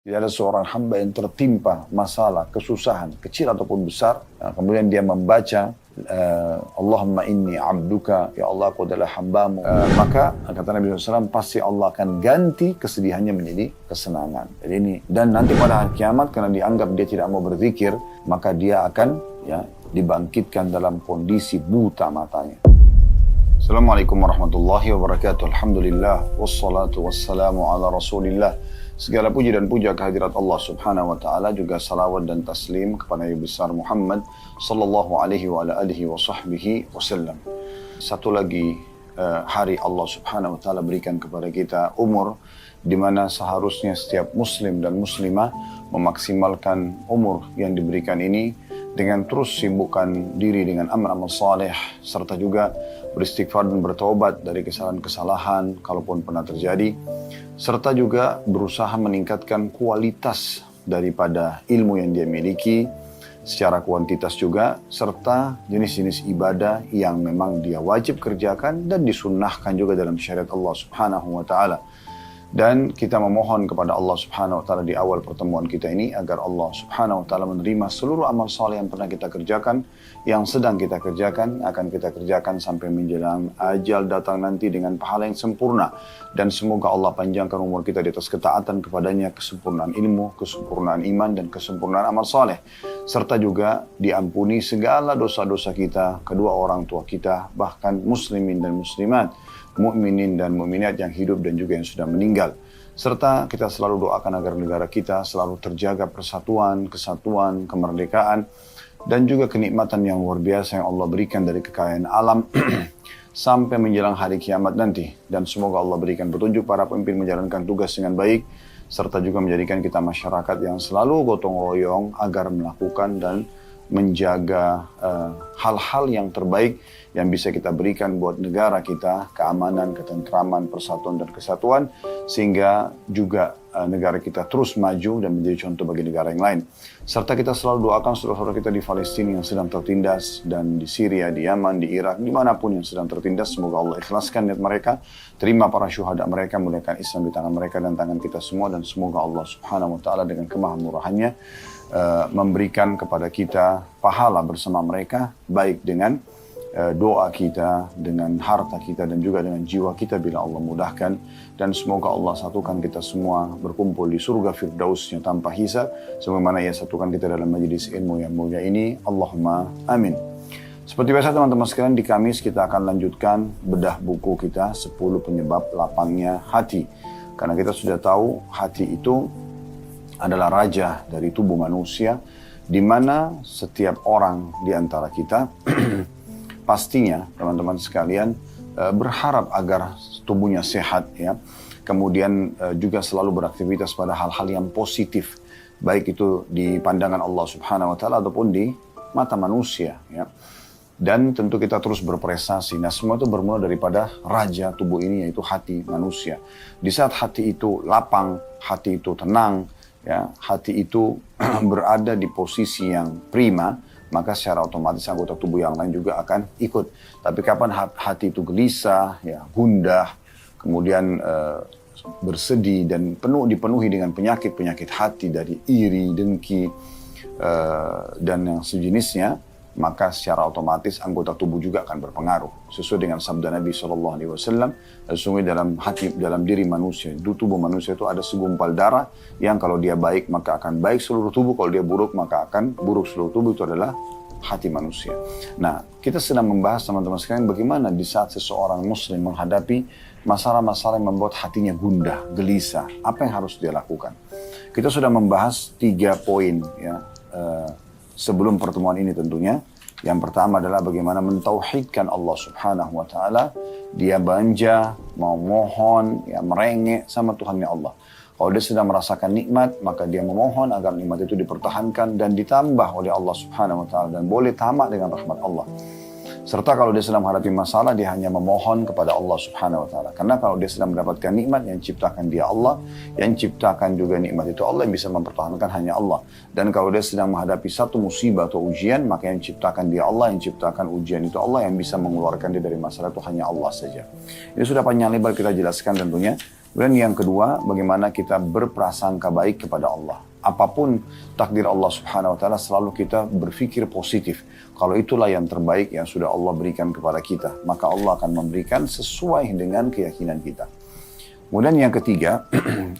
Tidak ada seorang hamba yang tertimpa masalah, kesusahan, kecil ataupun besar. Kemudian dia membaca, Allahumma inni abduka, ya Allah aku adalah hambamu. Maka kata Nabi SAW, pasti Allah akan ganti kesedihannya menjadi kesenangan. Jadi ini, dan nanti pada hari kiamat, karena dianggap dia tidak mau berzikir, maka dia akan dibangkitkan dalam kondisi buta matanya. Assalamualaikum warahmatullahi wabarakatuh. Alhamdulillah, wassalatu wassalamu ala rasulillah. Segala puji dan puja kehadirat Allah subhanahu wa ta'ala, juga salawat dan taslim kepada Nabi besar Muhammad sallallahu alaihi wa alihi wa sahbihi wasallam. Satu lagi hari Allah subhanahu wa ta'ala berikan kepada kita umur, di mana seharusnya setiap muslim dan muslimah memaksimalkan umur yang diberikan ini dengan terus sibukkan diri dengan amal-amal saleh, serta juga beristighfar dan bertaubat dari kesalahan-kesalahan kalaupun pernah terjadi, serta juga berusaha meningkatkan kualitas daripada ilmu yang dia miliki secara kuantitas juga, serta jenis-jenis ibadah yang memang dia wajib kerjakan dan disunnahkan juga dalam syariat Allah subhanahu wa ta'ala. Dan kita memohon kepada Allah subhanahu wa ta'ala di awal pertemuan kita ini agar Allah subhanahu wa ta'ala menerima seluruh amal saleh yang pernah kita kerjakan, yang sedang kita kerjakan, akan kita kerjakan sampai menjelang ajal datang nanti dengan pahala yang sempurna. Dan semoga Allah panjangkan umur kita di atas ketaatan kepadanya, kesempurnaan ilmu, kesempurnaan iman, dan kesempurnaan amal saleh. Serta juga diampuni segala dosa-dosa kita, kedua orang tua kita, bahkan muslimin dan muslimat, mukminin dan mukminat yang hidup dan juga yang sudah meninggal. Serta kita selalu doakan agar negara kita selalu terjaga persatuan, kesatuan, kemerdekaan, dan juga kenikmatan yang luar biasa yang Allah berikan dari kekayaan alam sampai menjelang hari kiamat nanti. Dan semoga Allah berikan petunjuk para pemimpin menjalankan tugas dengan baik, serta juga menjadikan kita masyarakat yang selalu gotong royong agar melakukan dan menjaga hal-hal yang terbaik yang bisa kita berikan buat negara kita, keamanan, ketentraman, persatuan dan kesatuan, sehingga juga negara kita terus maju dan menjadi contoh bagi negara yang lain. Serta kita selalu doakan saudara-saudara kita di Palestina yang sedang tertindas, dan di Syria, di Yaman, di Irak, dimanapun yang sedang tertindas, semoga Allah ikhlaskan niat mereka, terima para syuhada mereka, muliakan Islam di tangan mereka dan tangan kita semua, dan semoga Allah subhanahu wa ta'ala dengan kemahamurahannya memberikan kepada kita pahala bersama mereka, baik dengan doa kita, dengan harta kita, dan juga dengan jiwa kita bila Allah mudahkan. Dan semoga Allah satukan kita semua berkumpul di surga firdausnya tanpa hisab, sebagaimana ia satukan kita dalam majelis ilmu yang mulia ini. Allahumma amin. Seperti biasa teman-teman sekalian, di Kamis kita akan lanjutkan bedah buku kita 10 penyebab lapangnya hati. Karena kita sudah tahu hati itu adalah raja dari tubuh manusia, di mana setiap orang di antara kita pastinya teman-teman sekalian berharap agar tubuhnya sehat, ya. Kemudian juga selalu beraktivitas pada hal-hal yang positif, baik itu di pandangan Allah subhanahu wa ta'ala ataupun di mata manusia, ya. Dan tentu kita terus berprestasi. Nah, semua itu bermula daripada raja tubuh ini, yaitu hati manusia. Di saat hati itu lapang, hati itu tenang, ya, hati itu berada di posisi yang prima, maka secara otomatis anggota tubuh yang lain juga akan ikut. Tapi kapan hati itu gelisah, ya, gundah, kemudian bersedih dan dipenuhi dengan penyakit-penyakit hati dari iri, dengki, dan yang sejenisnya, maka secara otomatis anggota tubuh juga akan berpengaruh. Sesuai dengan sabda Nabi SAW, sesungguhnya dalam diri manusia, di tubuh manusia itu ada segumpal darah yang kalau dia baik maka akan baik seluruh tubuh, kalau dia buruk maka akan buruk seluruh tubuh. Itu adalah hati manusia. Nah, kita sedang membahas teman-teman sekalian bagaimana di saat seseorang muslim menghadapi masalah-masalah yang membuat hatinya gundah, gelisah, apa yang harus dia lakukan. Kita sudah membahas 3 poin, ya, sebelum pertemuan ini tentunya. Yang pertama adalah bagaimana mentauhidkan Allah subhanahu wa ta'ala. Dia banja, mau mohon, ya, merengek sama Tuhannya Allah. Kalau dia sedang merasakan nikmat, maka dia memohon agar nikmat itu dipertahankan dan ditambah oleh Allah subhanahu wa ta'ala, dan boleh tamak dengan rahmat Allah. Serta kalau dia sedang menghadapi masalah, dia hanya memohon kepada Allah subhanahu wa ta'ala. Karena kalau dia sedang mendapatkan nikmat, yang ciptakan dia Allah, yang ciptakan juga nikmat itu Allah, yang bisa mempertahankan hanya Allah. Dan kalau dia sedang menghadapi satu musibah atau ujian, maka yang ciptakan dia Allah, yang ciptakan ujian itu Allah, yang bisa mengeluarkan dia dari masalah itu hanya Allah saja. Ini sudah panjang lebar kita jelaskan tentunya. Kemudian yang kedua, bagaimana kita berprasangka baik kepada Allah. Apapun takdir Allah Subhanahu wa taala, selalu kita berpikir positif. Kalau itulah yang terbaik yang sudah Allah berikan kepada kita, maka Allah akan memberikan sesuai dengan keyakinan kita. Kemudian yang ketiga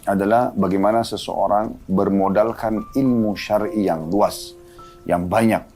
adalah bagaimana seseorang bermodalkan ilmu syar'i yang luas, yang banyak.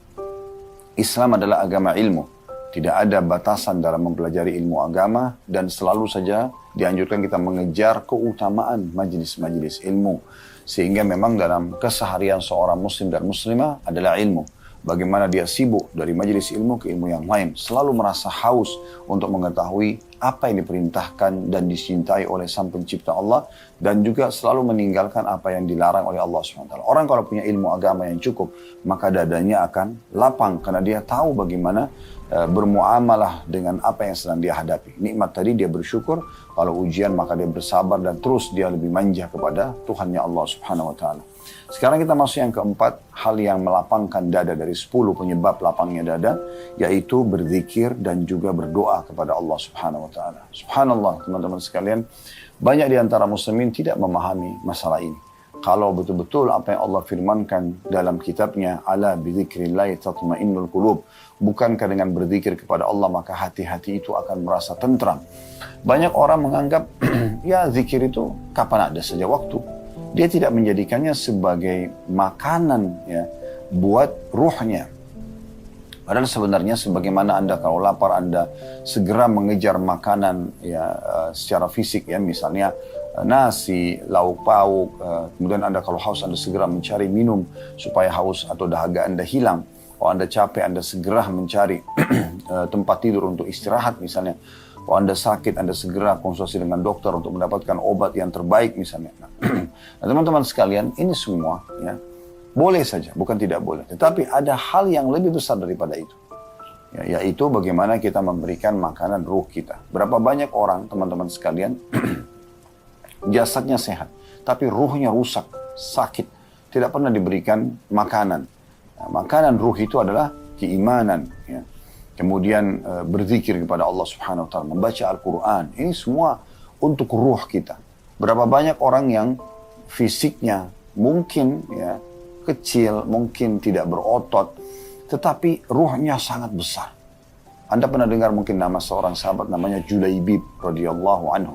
Islam adalah agama ilmu. Tidak ada batasan dalam mempelajari ilmu agama dan selalu saja dianjurkan kita mengejar keutamaan majelis-majelis ilmu. Sehingga memang dalam keseharian seorang muslim dan muslimah adalah ilmu. Bagaimana dia sibuk dari majelis ilmu ke ilmu yang lain. Selalu merasa haus untuk mengetahui apa yang diperintahkan dan dicintai oleh Sang Pencipta Allah. Dan juga selalu meninggalkan apa yang dilarang oleh Allah SWT. Orang kalau punya ilmu agama yang cukup, maka dadanya akan lapang. Karena dia tahu bagaimana bermuamalah dengan apa yang sedang dia hadapi. Nikmat tadi dia bersyukur, kalau ujian maka dia bersabar dan terus dia lebih manja kepada Tuhannya Allah Subhanahu wa taala. Sekarang kita masuk yang keempat, hal yang melapangkan dada dari 10 penyebab lapangnya dada, yaitu berzikir dan juga berdoa kepada Allah Subhanahu wa taala. Subhanallah, teman-teman sekalian, banyak di antara muslimin tidak memahami masalah ini. Kalau betul-betul apa yang Allah firmankan dalam kitabnya, ala bizikrillahi tatmainnul qulub, bukankah dengan berzikir kepada Allah maka hati-hati itu akan merasa tentram. Banyak orang menganggap ya zikir itu kapan ada saja waktu. Dia tidak menjadikannya sebagai makanan ya buat ruhnya. Padahal sebenarnya sebagaimana Anda kalau lapar Anda segera mengejar makanan ya secara fisik ya, misalnya nasi, lauk pauk, kemudian Anda kalau haus Anda segera mencari minum supaya haus atau dahaga Anda hilang. Kalau Anda capek Anda segera mencari tempat tidur untuk istirahat misalnya. Kalau Anda sakit Anda segera konsultasi dengan dokter untuk mendapatkan obat yang terbaik misalnya. Nah teman-teman sekalian, ini semua ya boleh saja, bukan tidak boleh. Tetapi ada hal yang lebih besar daripada itu. Ya, yaitu bagaimana kita memberikan makanan ruh kita. Berapa banyak orang teman-teman sekalian jasadnya sehat, tapi ruhnya rusak, sakit, tidak pernah diberikan makanan. Nah, makanan ruh itu adalah keimanan, ya. Kemudian berzikir kepada Allah Subhanahu Wa Taala, membaca Al-Quran. Ini semua untuk ruh kita. Berapa banyak orang yang fisiknya mungkin ya kecil, mungkin tidak berotot, tetapi ruhnya sangat besar. Anda pernah dengar mungkin nama seorang sahabat namanya Julaibib radhiyallahu anhu.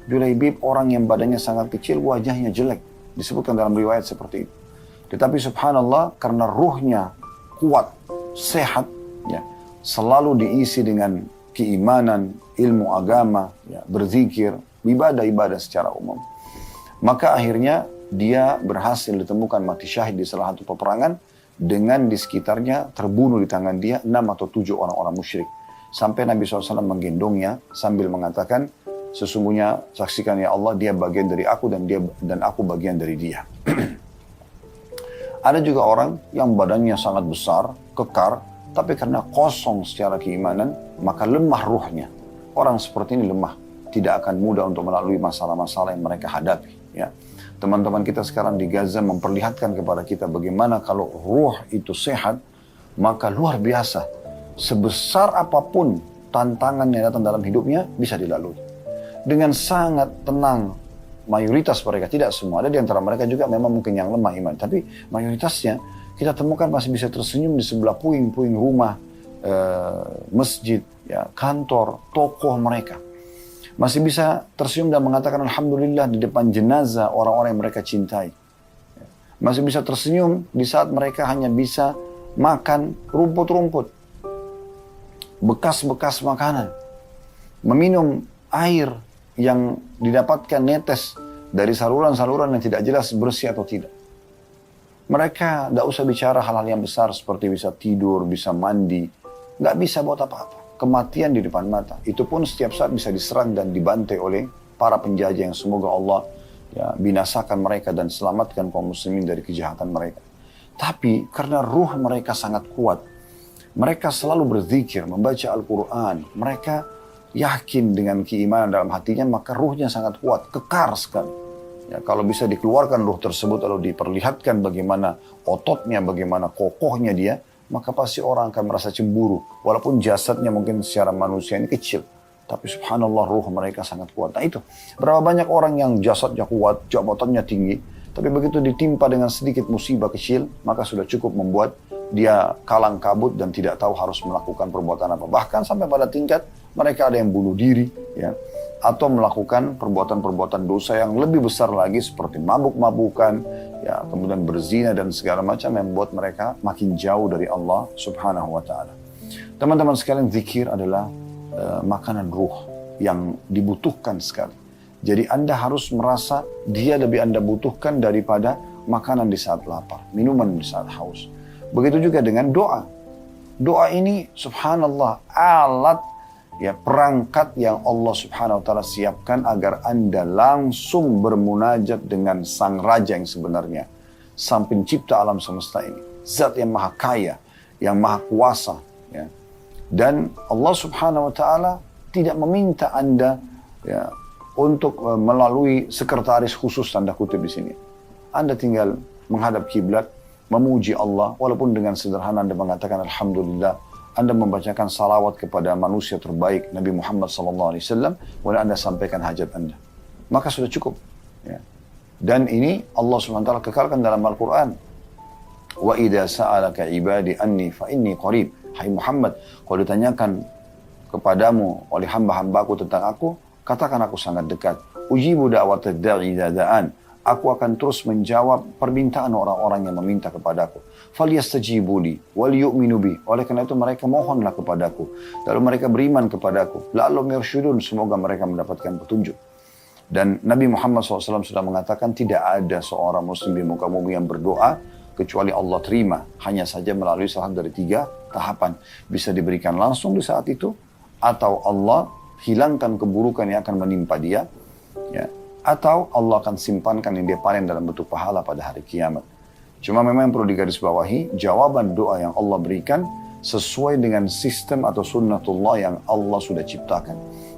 Julaibib orang yang badannya sangat kecil, wajahnya jelek. Disebutkan dalam riwayat seperti itu. Tetapi subhanallah, karena ruhnya kuat, sehat, ya, selalu diisi dengan keimanan, ilmu agama, ya, berzikir, ibadah-ibadah secara umum. Maka akhirnya dia berhasil ditemukan mati syahid di salah satu peperangan dengan di sekitarnya terbunuh di tangan dia 6 atau 7 orang-orang musyrik. Sampai Nabi SAW menggendongnya sambil mengatakan, sesungguhnya saksikan ya Allah, dia bagian dari aku dan aku bagian dari dia. Ada juga orang yang badannya sangat besar, kekar, tapi karena kosong secara keimanan, maka lemah ruhnya. Orang seperti ini lemah, tidak akan mudah untuk melalui masalah-masalah yang mereka hadapi. Ya. Teman-teman kita sekarang di Gaza memperlihatkan kepada kita bagaimana kalau ruh itu sehat, maka luar biasa. Sebesar apapun tantangan yang datang dalam hidupnya bisa dilalui. Dengan sangat tenang, mayoritas mereka, tidak semua. Ada di antara mereka juga memang mungkin yang lemah iman. Tapi mayoritasnya kita temukan masih bisa tersenyum di sebelah puing-puing rumah, masjid, ya, kantor, toko mereka. Masih bisa tersenyum dan mengatakan Alhamdulillah di depan jenazah orang-orang yang mereka cintai. Masih bisa tersenyum di saat mereka hanya bisa makan rumput-rumput, bekas-bekas makanan, meminum air yang didapatkan netes dari saluran-saluran yang tidak jelas bersih atau tidak. Mereka tidak usah bicara hal-hal yang besar seperti bisa tidur, bisa mandi. Nggak bisa buat apa-apa. Kematian di depan mata. Itu pun setiap saat bisa diserang dan dibantai oleh para penjajah yang semoga Allah ya, binasakan mereka dan selamatkan kaum muslimin dari kejahatan mereka. Tapi karena ruh mereka sangat kuat, mereka selalu berzikir, membaca Al-Quran. Mereka yakin dengan keimanan dalam hatinya, maka ruhnya sangat kuat, kekar sekali. Ya, kalau bisa dikeluarkan ruh tersebut lalu diperlihatkan bagaimana ototnya, bagaimana kokohnya dia, maka pasti orang akan merasa cemburu. Walaupun jasadnya mungkin secara manusia ini kecil. Tapi subhanallah ruh mereka sangat kuat. Nah itu, berapa banyak orang yang jasadnya kuat, jabatannya tinggi, tapi begitu ditimpa dengan sedikit musibah kecil, maka sudah cukup membuat dia kalang kabut dan tidak tahu harus melakukan perbuatan apa. Bahkan sampai pada tingkat mereka ada yang bunuh diri, ya, atau melakukan perbuatan-perbuatan dosa yang lebih besar lagi seperti mabuk-mabukan, ya, kemudian berzina dan segala macam yang membuat mereka makin jauh dari Allah Subhanahu wa taala. Teman-teman sekalian, zikir adalah makanan ruh yang dibutuhkan sekali. Jadi Anda harus merasa dia lebih Anda butuhkan daripada makanan di saat lapar, minuman di saat haus. Begitu juga dengan doa. Doa ini subhanallah alat, ya, perangkat yang Allah Subhanahu wa taala siapkan agar Anda langsung bermunajat dengan sang raja yang sebenarnya, sang pencipta alam semesta ini, zat yang maha kaya, yang maha kuasa, ya. Dan Allah Subhanahu wa taala tidak meminta Anda, ya, untuk melalui sekretaris khusus tanda kutip di sini. Anda tinggal menghadap kiblat, memuji Allah, walaupun dengan sederhana Anda mengatakan alhamdulillah, Anda membacakan salawat kepada manusia terbaik Nabi Muhammad SAW, kemudian Anda sampaikan hajat Anda, maka sudah cukup, ya. Dan ini Allah Subhanahu wa taala kekalkan dalam Al-Quran. Wa idza sa'alaka ibadi anni fa inni qarib. Hai Muhammad, kalau ditanyakan kepadamu oleh hamba-hambaku tentang aku, katakan aku sangat dekat. Ujibu da'watad da'i idza da'an. Aku akan terus menjawab permintaan orang-orang yang meminta kepadaku. Falyastajibu li wal yu'minu bi. Oleh karena itu mereka mohonlah kepadaku, lalu mereka beriman kepadaku. La'allahum yarshudun, semoga mereka mendapatkan petunjuk. Dan Nabi Muhammad SAW sudah mengatakan tidak ada seorang muslim di muka bumi yang berdoa kecuali Allah terima, hanya saja melalui salah dari 3 tahapan. Bisa diberikan langsung di saat itu, atau Allah hilangkan keburukan yang akan menimpa dia, ya, atau Allah akan simpankan yang dia panen dalam bentuk pahala pada hari kiamat. Cuma memang yang perlu digarisbawahi, jawaban doa yang Allah berikan sesuai dengan sistem atau sunnatullah yang Allah sudah ciptakan.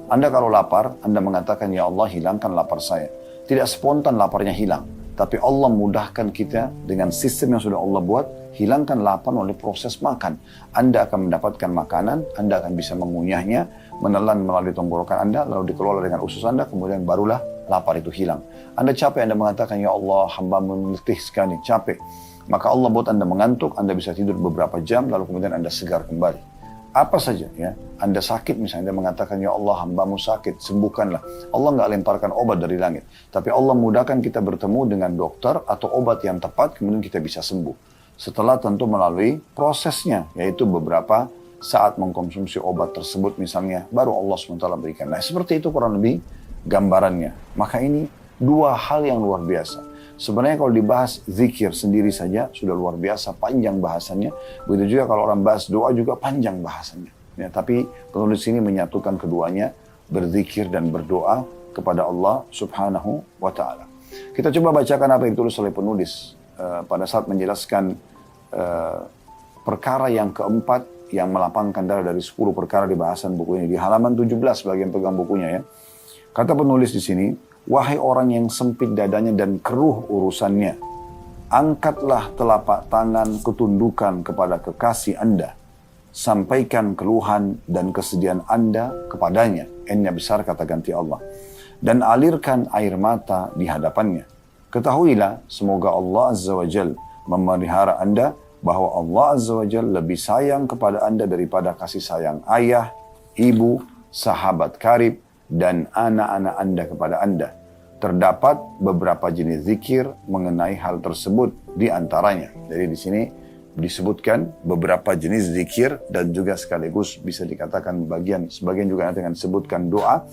Anda kalau lapar, Anda mengatakan, ya Allah hilangkan lapar saya. Tidak spontan laparnya hilang, tapi Allah mudahkan kita dengan sistem yang sudah Allah buat, hilangkan lapar oleh proses makan. Anda akan mendapatkan makanan, Anda akan bisa mengunyahnya, menelan melalui tenggorokan Anda, lalu dikelola dengan usus Anda, kemudian barulah lapar itu hilang. Anda capek, Anda mengatakan, ya Allah, hamba-Mu letih sekali, capek. Maka Allah buat Anda mengantuk, Anda bisa tidur beberapa jam, lalu kemudian Anda segar kembali. Apa saja, ya, Anda sakit misalnya, Anda mengatakan, ya Allah, hamba-Mu sakit, sembuhkanlah. Allah nggak lemparkan obat dari langit, tapi Allah mudahkan kita bertemu dengan dokter atau obat yang tepat, kemudian kita bisa sembuh. Setelah tentu melalui prosesnya, yaitu beberapa saat mengkonsumsi obat tersebut misalnya, baru Allah SWT berikan. Nah seperti itu kurang lebih gambarannya. Maka ini 2 hal yang luar biasa. Sebenarnya kalau dibahas zikir sendiri saja sudah luar biasa panjang bahasannya. Begitu juga kalau orang bahas doa juga panjang bahasannya. Ya, tapi penulis ini menyatukan keduanya, berzikir dan berdoa kepada Allah Subhanahu wa taala. Kita coba bacakan apa yang ditulis oleh penulis pada saat menjelaskan perkara yang keempat yang melapangkan darah dari 10 perkara di bahasan buku ini. Di halaman 17 bagian pegang bukunya, ya. Kata penulis di sini, wahai orang yang sempit dadanya dan keruh urusannya, angkatlah telapak tangan ketundukan kepada kekasih Anda. Sampaikan keluhan dan kesedihan Anda kepadanya. N-nya besar kata ganti Allah. Dan alirkan air mata di hadapannya. Ketahuilah, semoga Allah Azza wa Jal memelihara Anda, bahwa Allah Azza wa Jal lebih sayang kepada Anda daripada kasih sayang ayah, ibu, sahabat karib, dan anak-anak Anda kepada Anda. Terdapat beberapa jenis zikir mengenai hal tersebut di antaranya. Jadi di sini disebutkan beberapa jenis zikir dan juga sekaligus bisa dikatakan sebagian juga nanti akan disebutkan doa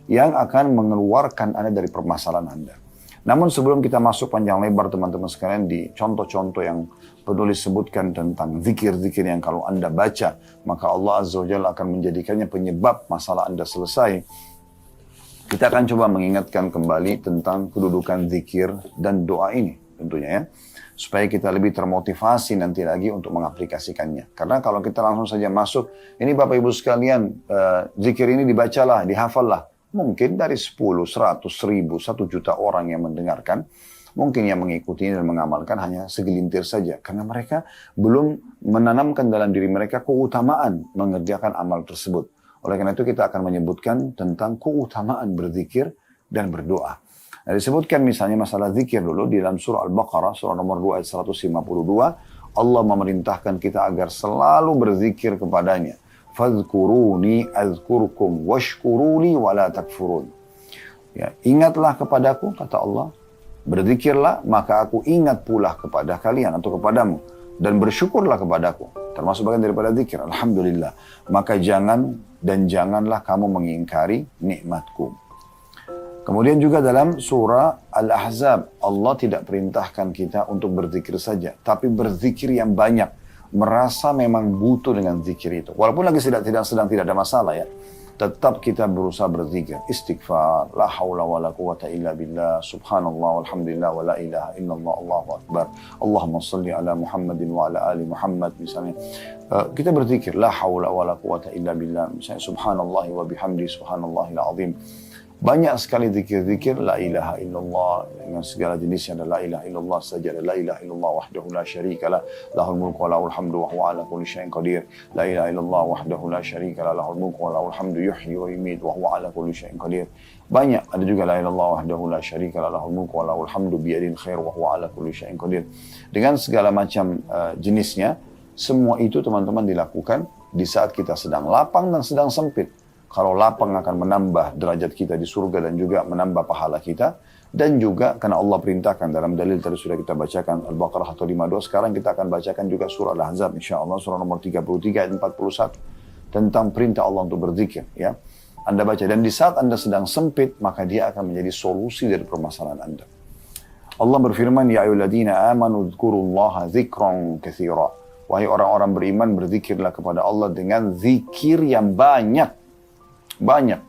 yang akan mengeluarkan Anda dari permasalahan Anda. Namun sebelum kita masuk panjang lebar teman-teman sekalian di contoh-contoh yang penulis sebutkan tentang zikir-zikir yang kalau Anda baca, maka Allah Azza wa Jalla akan menjadikannya penyebab masalah Anda selesai. Kita akan coba mengingatkan kembali tentang kedudukan zikir dan doa ini tentunya, ya. Supaya kita lebih termotivasi nanti lagi untuk mengaplikasikannya. Karena kalau kita langsung saja masuk, ini Bapak Ibu sekalian, zikir ini dibacalah, dihafallah. Mungkin dari 10, 100, 1000, 1 juta orang yang mendengarkan, mungkin yang mengikuti dan mengamalkan hanya segelintir saja. Karena mereka belum menanamkan dalam diri mereka keutamaan mengerjakan amal tersebut. Oleh karena itu kita akan menyebutkan tentang keutamaan berzikir dan berdoa. Nah, disebutkan misalnya masalah zikir dulu di dalam surah Al-Baqarah, surah nomor 2 ayat 152, Allah memerintahkan kita agar selalu berzikir kepadanya. Fadhkuruni azkurkum washkuruni wala takfurun. Ya, ingatlah kepadaku, kata Allah. Berzikirlah, maka aku ingat pula kepada kalian atau kepadamu. Dan bersyukurlah kepadaku. Termasuk bagian daripada zikir. Alhamdulillah. Maka janganlah kamu mengingkari nikmatku. Kemudian juga dalam surah Al-Ahzab, Allah tidak perintahkan kita untuk berzikir saja, tapi berzikir yang banyak, merasa memang butuh dengan zikir itu. Walaupun lagi sedang tidak ada masalah ya, tetap kita berusaha berzikir, istighfar, la haula wa la quwata illa billah, subhanallah, walhamdulillah, wa la ilaha illallah, Allahu akbar, Allahumma salli ala Muhammadin wa ala ali Muhammad misalnya. Kita berzikir, la haula wa la quwata illa billah, misalnya subhanallah wa bihamdi, subhanallahil azim. Banyak sekali zikir-zikir la ilaha illallah dengan segala jenisnya, ada la ilaha illallah saja, ada la ilaha illallah wahdahu la syarikalah, lahul mulku wa lahul hamdu wa huwa ala kulli syai'in qadir. La ilaha illallah wahdahu la syarikalah, lahul mulku wa lahul hamdu yuhyi wa yumiit wa huwa ala kulli syai'in qadir. Banyak, ada juga la ilaha illallah wahdahu la syarikalah, lahul mulku wa lahul hamdu biyadil khair wa huwa ala kulli syai'in qadir. Dengan segala macam jenisnya, semua itu teman-teman dilakukan di saat kita sedang lapang dan sedang sempit. Kalau lapang akan menambah derajat kita di surga dan juga menambah pahala kita. Dan juga karena Allah perintahkan dalam dalil tadi sudah kita bacakan Al-Baqarah 152. Sekarang kita akan bacakan juga surah Al-Ahzab insyaAllah surah nomor 33 ayat 41. Tentang perintah Allah untuk berzikir. Ya. Anda baca dan di saat Anda sedang sempit maka dia akan menjadi solusi dari permasalahan Anda. Allah berfirman, Ya ayyuhalladzina amanu dzkurullaha dzikran katsira. Wahai orang-orang beriman berzikirlah kepada Allah dengan zikir yang banyak. Banyak.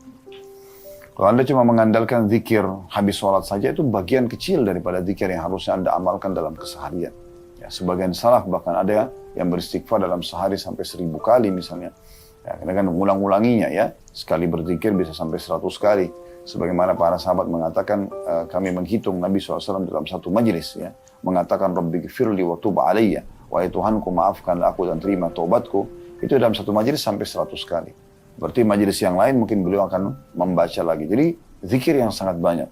Kalau Anda cuma mengandalkan zikir habis sholat saja, itu bagian kecil daripada zikir yang harusnya Anda amalkan dalam keseharian. Ya, sebagian salaf bahkan ada yang beristighfar dalam sehari sampai 1000 kali misalnya. Ya, karena kan mengulang-ulanginya ya. Sekali berzikir bisa sampai 100 kali. Sebagaimana para sahabat mengatakan, kami menghitung Nabi SAW dalam satu majlis ya. Mengatakan, Rabbighfirli wa tub alayya. Wahai Tuhanku maafkanlah aku dan terima taubatku. Itu dalam satu majlis sampai 100 kali. Berarti majelis yang lain mungkin beliau akan membaca lagi. Jadi zikir yang sangat banyak.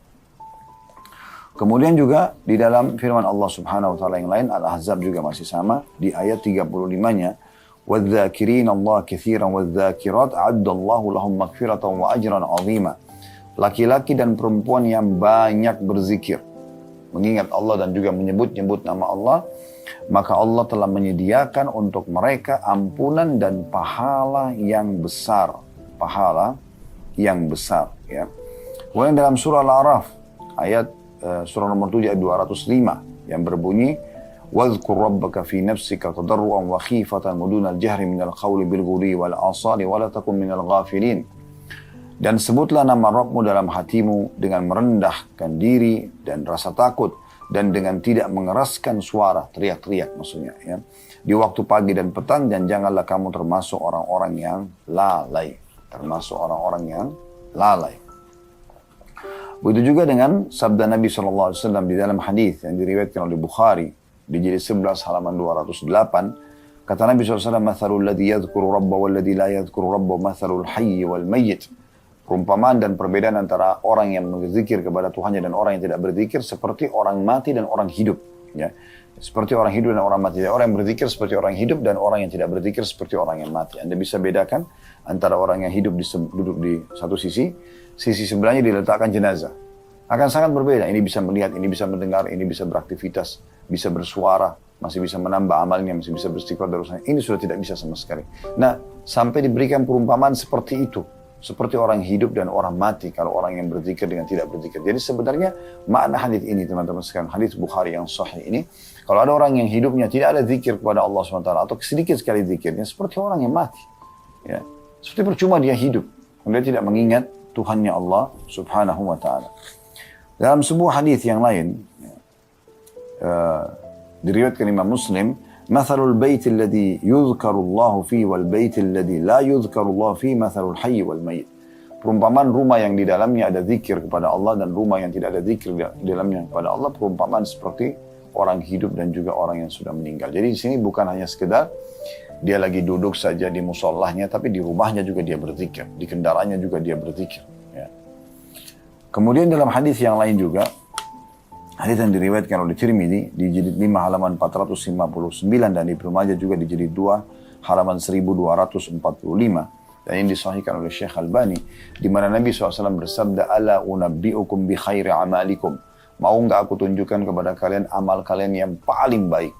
Kemudian juga di dalam firman Allah Subhanahu wa taala yang lain, Al-Ahzab juga masih sama di ayat 35-nya, وَالذَّاكِرِينَ اللَّهَ كَثِيرًا وَالذَّاكِرَاتِ أَعَدَّ اللَّهُ لَهُمْ مَغْفِرَةً وَأَجْرًا عَظِيمًا. Laki-laki dan perempuan yang banyak berzikir, mengingat Allah dan juga menyebut-nyebut nama Allah, maka Allah telah menyediakan untuk mereka ampunan dan pahala yang besar. Pahala yang besar. Ya. Kemudian dalam surah Al-A'raf, ayat surah nomor 7 ayat 205, yang berbunyi, وَاذْكُرْ رَبَّكَ فِي نَفْسِكَ تَضَرُّعًا وَخِيفَةً وَدُونَ الْجَهْرِ مِنَ الْقَوْلِ بِالْغُدُوِّ وَالْآصَالِ وَلَا تَكُنْ مِنَ الْغَافِلِينَ. Dan sebutlah nama Rabbmu dalam hatimu dengan merendahkan diri dan rasa takut, dan dengan tidak mengeraskan suara, teriak-teriak maksudnya ya. Di waktu pagi dan petang, dan janganlah kamu termasuk orang-orang yang lalai. Termasuk orang-orang yang lalai. Begitu juga dengan sabda Nabi SAW di dalam hadis yang diriwayatkan oleh Bukhari di jilid 11 halaman 208. Kata Nabi SAW, "Mathalul ladzi yadhkuru rabba wal ladzi la yadhkuru rabba mathalul hayy wal mayyit." Perumpamaan dan perbedaan antara orang yang berzikir kepada Tuhannya dan orang yang tidak berzikir seperti orang mati dan orang hidup. Ya. Seperti orang hidup dan orang mati. Orang yang berzikir seperti orang hidup dan orang yang tidak berzikir seperti orang yang mati. Anda bisa bedakan antara orang yang hidup duduk di satu sisi sebelahnya diletakkan jenazah. Akan sangat berbeda. Ini bisa melihat, ini bisa mendengar, ini bisa beraktivitas, bisa bersuara, masih bisa menambah amalnya, masih bisa beristighfar dari urusannya. Ini sudah tidak bisa sama sekali. Nah, sampai diberikan perumpamaan seperti itu. Seperti orang hidup dan orang mati kalau orang yang berzikir dengan tidak berzikir. Jadi sebenarnya makna hadis ini teman-teman sekalian, hadis Bukhari yang sahih ini, kalau ada orang yang hidupnya tidak ada zikir kepada Allah SWT atau sedikit sekali zikirnya, seperti orang yang mati. Ya. Seperti percuma dia hidup. Dia tidak mengingat Tuhannya Allah Subhanahu wa ta'ala. Dalam sebuah hadis yang lain, diriwayatkan Imam Muslim, "Mathalul bait alladhi yuzkaru Allah fi wal bait alladhi la yuzkaru Allah fi mathalul hayy wal mayyit." Perumpamaan rumah yang di dalamnya ada zikir kepada Allah dan rumah yang tidak ada zikir di dalamnya kepada Allah, perumpamaan seperti orang hidup dan juga orang yang sudah meninggal. Jadi di sini bukan hanya sekedar dia lagi duduk saja di musallahnya, tapi di rumahnya juga dia berzikir, di kendaraannya juga dia berzikir. Ya. Kemudian dalam hadis yang lain juga, hadis yang diriwayatkan oleh Tirmidzi di jilid 5 halaman 459 dan di Ibnu Majah juga di jilid 2 halaman 1245 dan ini disahihkan oleh Syekh Albani di mana Nabi SAW bersabda, ala unabbi'ukum bi khairi amalikum, mau enggak aku tunjukkan kepada kalian amal kalian yang paling baik,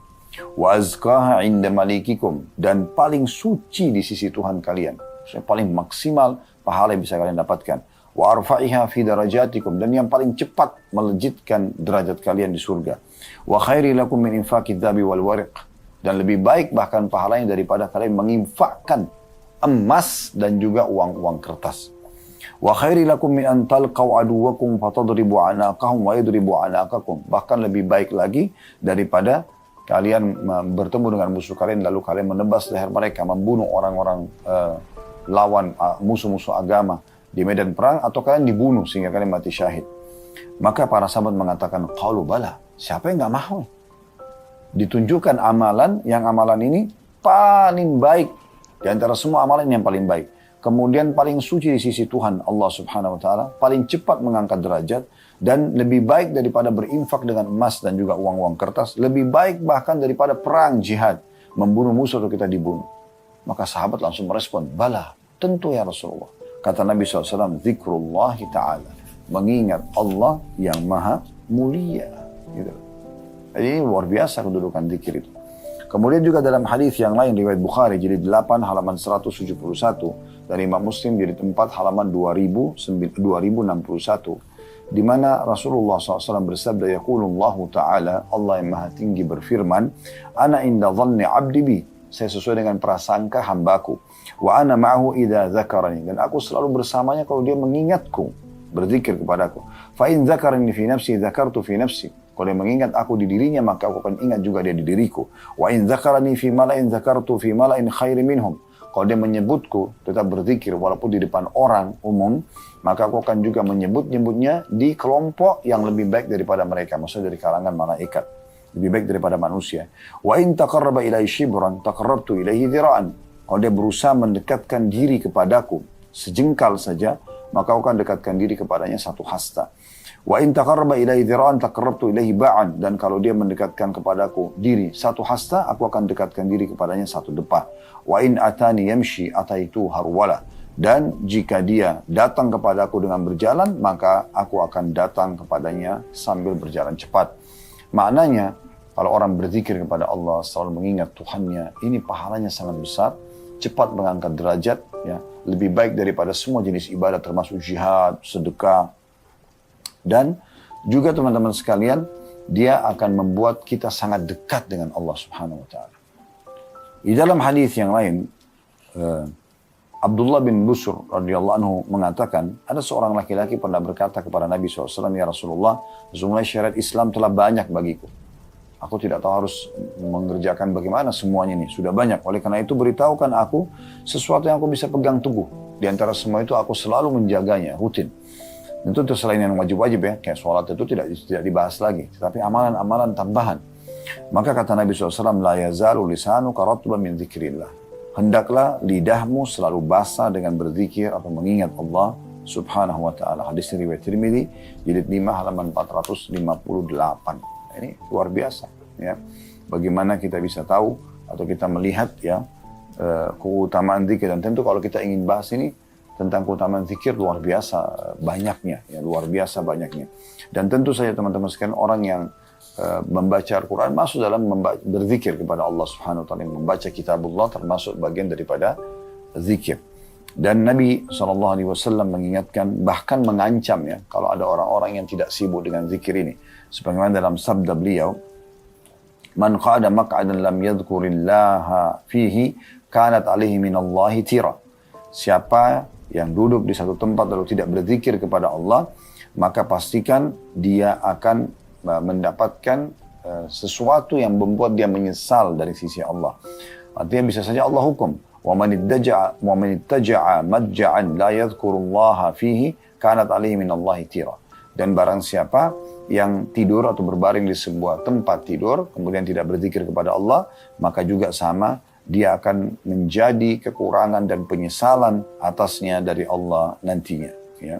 wa azkaha inda malikikum, dan paling suci di sisi Tuhan kalian, yang paling maksimal pahala yang bisa kalian dapatkan, wa arfa'iha fi darajatikum, dan yang paling cepat melejitkan derajat kalian di surga, wa khairi lakum min infaqid dhabi wal wariq, dan lebih baik bahkan pahalanya daripada kalian menginfakkan emas dan juga uang-uang kertas, wa khairi lakum min an talqaw aduwakum fatadribu anaqahum wa yadribu anaqakum, bahkan lebih baik lagi daripada kalian bertemu dengan musuh kalian lalu kalian menebas leher mereka, membunuh orang-orang lawan musuh-musuh agama di medan perang, atau kalian dibunuh sehingga kalian mati syahid. Maka para sahabat mengatakan, qalu bala, siapa yang nggak mau? Ditunjukkan amalan, yang amalan ini paling baik di antara semua amalan yang paling baik. Kemudian paling suci di sisi Tuhan Allah Subhanahu wa taala, paling cepat mengangkat derajat, dan lebih baik daripada berinfak dengan emas dan juga uang-uang kertas, lebih baik bahkan daripada perang jihad, membunuh musuh atau kita dibunuh. Maka sahabat langsung merespon, bala, tentu ya Rasulullah. Kata Nabi SAW, zikrullahi ta'ala, mengingat Allah yang maha mulia. Gitu. Jadi ini luar biasa kedudukan zikir itu. Kemudian juga dalam hadis yang lain, riwayat Bukhari, jilid 8 halaman 171, dan Imam Muslim jilid 4 halaman 2061, di mana Rasulullah SAW bersabda, yaqulullahu ta'ala, Allah yang maha tinggi berfirman, ana inda dhanni abdi bi, saya sesuai dengan prasangka hambaku. Wa ana ma'ahu idza dzakarani, dan aku selalu bersamanya kalau dia mengingatku, berzikir kepadaku. Fa in dzakarani fi nafsi dzakartu fi nafsi, kalau dia mengingat aku di dirinya maka aku akan ingat juga dia di diriku. Wa in dzakarani fi mala'in dzakartu fi mala'in khairin minhum, kalau dia menyebutku tetap berzikir walaupun di depan orang umum, maka aku akan juga menyebut-nyebutnya di kelompok yang lebih baik daripada mereka, maksudnya dari kalangan malaikat, lebih baik daripada manusia. Wa in taqarraba ilaihi shibran taqarrabtu ilaihi dhira'an, kalau dia berusaha mendekatkan diri kepadaku sejengkal saja, maka aku akan dekatkan diri kepadanya satu hasta. Wa in taqarraba ilaihi dhira'an taqarrabtu ilaihi ba'an, dan kalau dia mendekatkan kepadaku diri satu hasta, aku akan dekatkan diri kepadanya satu depa. Wa in atani yamshi ataitu harwala, dan jika dia datang kepadaku dengan berjalan, maka aku akan datang kepadanya sambil berjalan cepat. Maknanya, kalau orang berzikir kepada Allah, selalu mengingat Tuhannya, ini pahalanya sangat besar, cepat mengangkat derajat, ya, lebih baik daripada semua jenis ibadah termasuk jihad, sedekah, dan juga teman-teman sekalian, dia akan membuat kita sangat dekat dengan Allah Subhanahu wa taala. Di dalam hadis yang lain, Abdullah bin Busr radhiyallahu anhu mengatakan, ada seorang laki-laki pernah berkata kepada Nabi SAW, ya Rasulullah, sesungguhnya syariat Islam telah banyak bagiku. Aku tidak tahu harus mengerjakan bagaimana semuanya ini. Sudah banyak. Oleh karena itu beritahukan aku sesuatu yang aku bisa pegang teguh. Di antara semua itu aku selalu menjaganya, rutin. Tentu itu selain yang wajib-wajib ya. Kayak sholat itu tidak dibahas lagi. Tapi amalan-amalan tambahan. Maka kata Nabi SAW, la yazalu lisanuka ratban min dzikrillah. Hendaklah lidahmu selalu basah dengan berzikir atau mengingat Allah Subhanahu wa ta'ala. Hadis riwayat Tirmidzi, jilid 5 halaman 458. Ini luar biasa, ya. Bagaimana kita bisa tahu atau kita melihat ya keutamaan zikir, dan tentu kalau kita ingin bahas ini tentang keutamaan zikir luar biasa banyaknya, ya, luar biasa banyaknya. Dan tentu saja teman-teman sekalian, orang yang membaca Al-Quran masuk dalam berzikir kepada Allah Subhanahu wa taala, membaca kitabullah termasuk bagian daripada zikir. Dan Nabi SAW mengingatkan, bahkan mengancam ya, kalau ada orang-orang yang tidak sibuk dengan zikir ini. Sebagaimana dalam sabda beliau, man qa'ada maq'adan lam yadhkurillaha fihi kanat alaihi minallahi tira. Siapa yang duduk di satu tempat lalu tidak berzikir kepada Allah, maka pastikan dia akan mendapatkan sesuatu yang membuat dia menyesal dari sisi Allah. Artinya bisa saja Allah hukum, wa man ittaja'a madja'an la yadhkurullaha fihi kanat alaihi minallahi tira. Dan barang siapa yang tidur atau berbaring di sebuah tempat tidur, kemudian tidak berzikir kepada Allah, maka juga sama, dia akan menjadi kekurangan dan penyesalan atasnya dari Allah nantinya. Ya.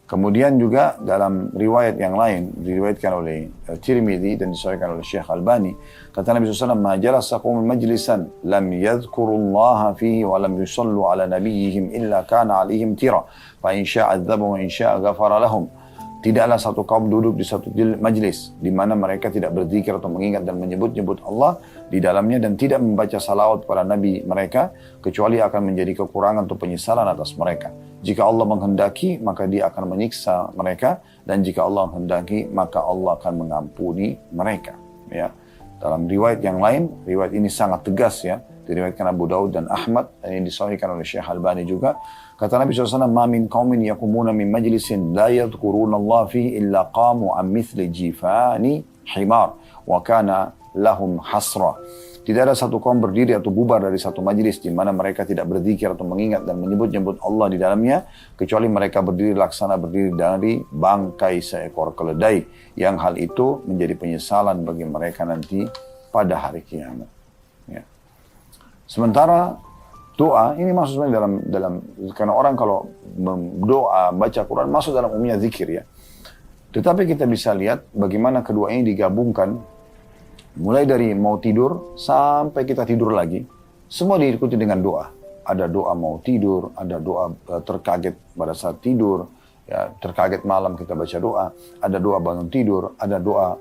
Kemudian juga dalam riwayat yang lain, diriwayatkan oleh Tirmidzi dan disahihkan oleh Syekh Albani, kata Nabi SAW, "Ma jalasa qaumun majlisan lam yadhkurullaha fihi wa lam yusallu ala nabiyyihim illa kana alaihim tira, fa in syaa'a adzabu wa in syaa'a ghafara lahum." Tidaklah satu kaum duduk di satu majlis di mana mereka tidak berzikir atau mengingat dan menyebut-nyebut Allah di dalamnya dan tidak membaca salawat kepada Nabi mereka, kecuali akan menjadi kekurangan atau penyesalan atas mereka. Jika Allah menghendaki, maka dia akan menyiksa mereka, dan jika Allah menghendaki, maka Allah akan mengampuni mereka. Ya. Dalam riwayat yang lain, riwayat ini sangat tegas ya, diriwayatkan Abu Daud dan Ahmad, dan ini disahihkan oleh Syekh Albani juga. Kata Nabi SAW, "Ma min qaumin yakumuna min majlisin la yadhkuruna Allah fihi illa qamu an mithli jifani himar wa kana lahum hasra." Tidak ada satu kaum berdiri atau bubar dari satu majlis di mana mereka tidak berzikir atau mengingat dan menyebut-nyebut Allah di dalamnya, kecuali mereka berdiri laksana berdiri dari bangkai seekor keledai, yang hal itu menjadi penyesalan bagi mereka nanti pada hari kiamat. Ya. Sementara doa ini masuk sebenarnya dalam karena orang kalau berdoa baca Quran masuk dalam umumnya zikir ya. Tetapi kita bisa lihat bagaimana kedua ini digabungkan, mulai dari mau tidur sampai kita tidur lagi, semua diikuti dengan doa. Ada doa mau tidur, ada doa terkaget pada saat tidur, ya, terkaget malam kita baca doa, ada doa bangun tidur, ada doa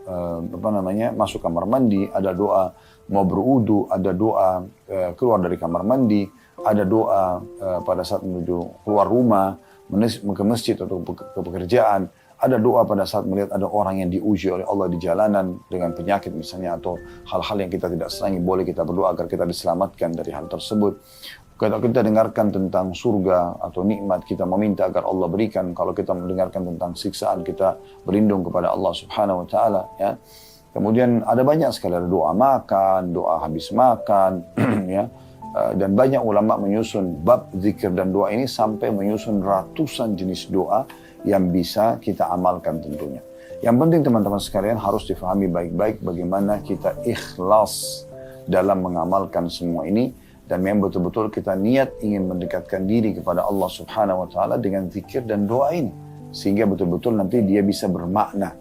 masuk kamar mandi, ada doa mau berudu, ada doa keluar dari kamar mandi, ada doa pada saat menuju keluar rumah, ke masjid atau ke pekerjaan, ada doa pada saat melihat ada orang yang diuji oleh Allah di jalanan dengan penyakit misalnya, atau hal-hal yang kita tidak senangi, boleh kita berdoa agar kita diselamatkan dari hal tersebut. Kalau kita dengarkan tentang surga atau nikmat, kita meminta agar Allah berikan. Kalau kita mendengarkan tentang siksaan, kita berlindung kepada Allah Subhanahu wa Ta'ala. Ya. Kemudian ada banyak sekali, ada doa makan, doa habis makan, ya. Dan banyak ulama menyusun bab zikir dan doa ini sampai menyusun ratusan jenis doa yang bisa kita amalkan tentunya. Yang penting teman-teman sekalian harus difahami baik-baik bagaimana kita ikhlas dalam mengamalkan semua ini, dan memang betul-betul kita niat ingin mendekatkan diri kepada Allah Subhanahu wa Ta'ala dengan zikir dan doa ini, sehingga betul-betul nanti dia bisa bermakna.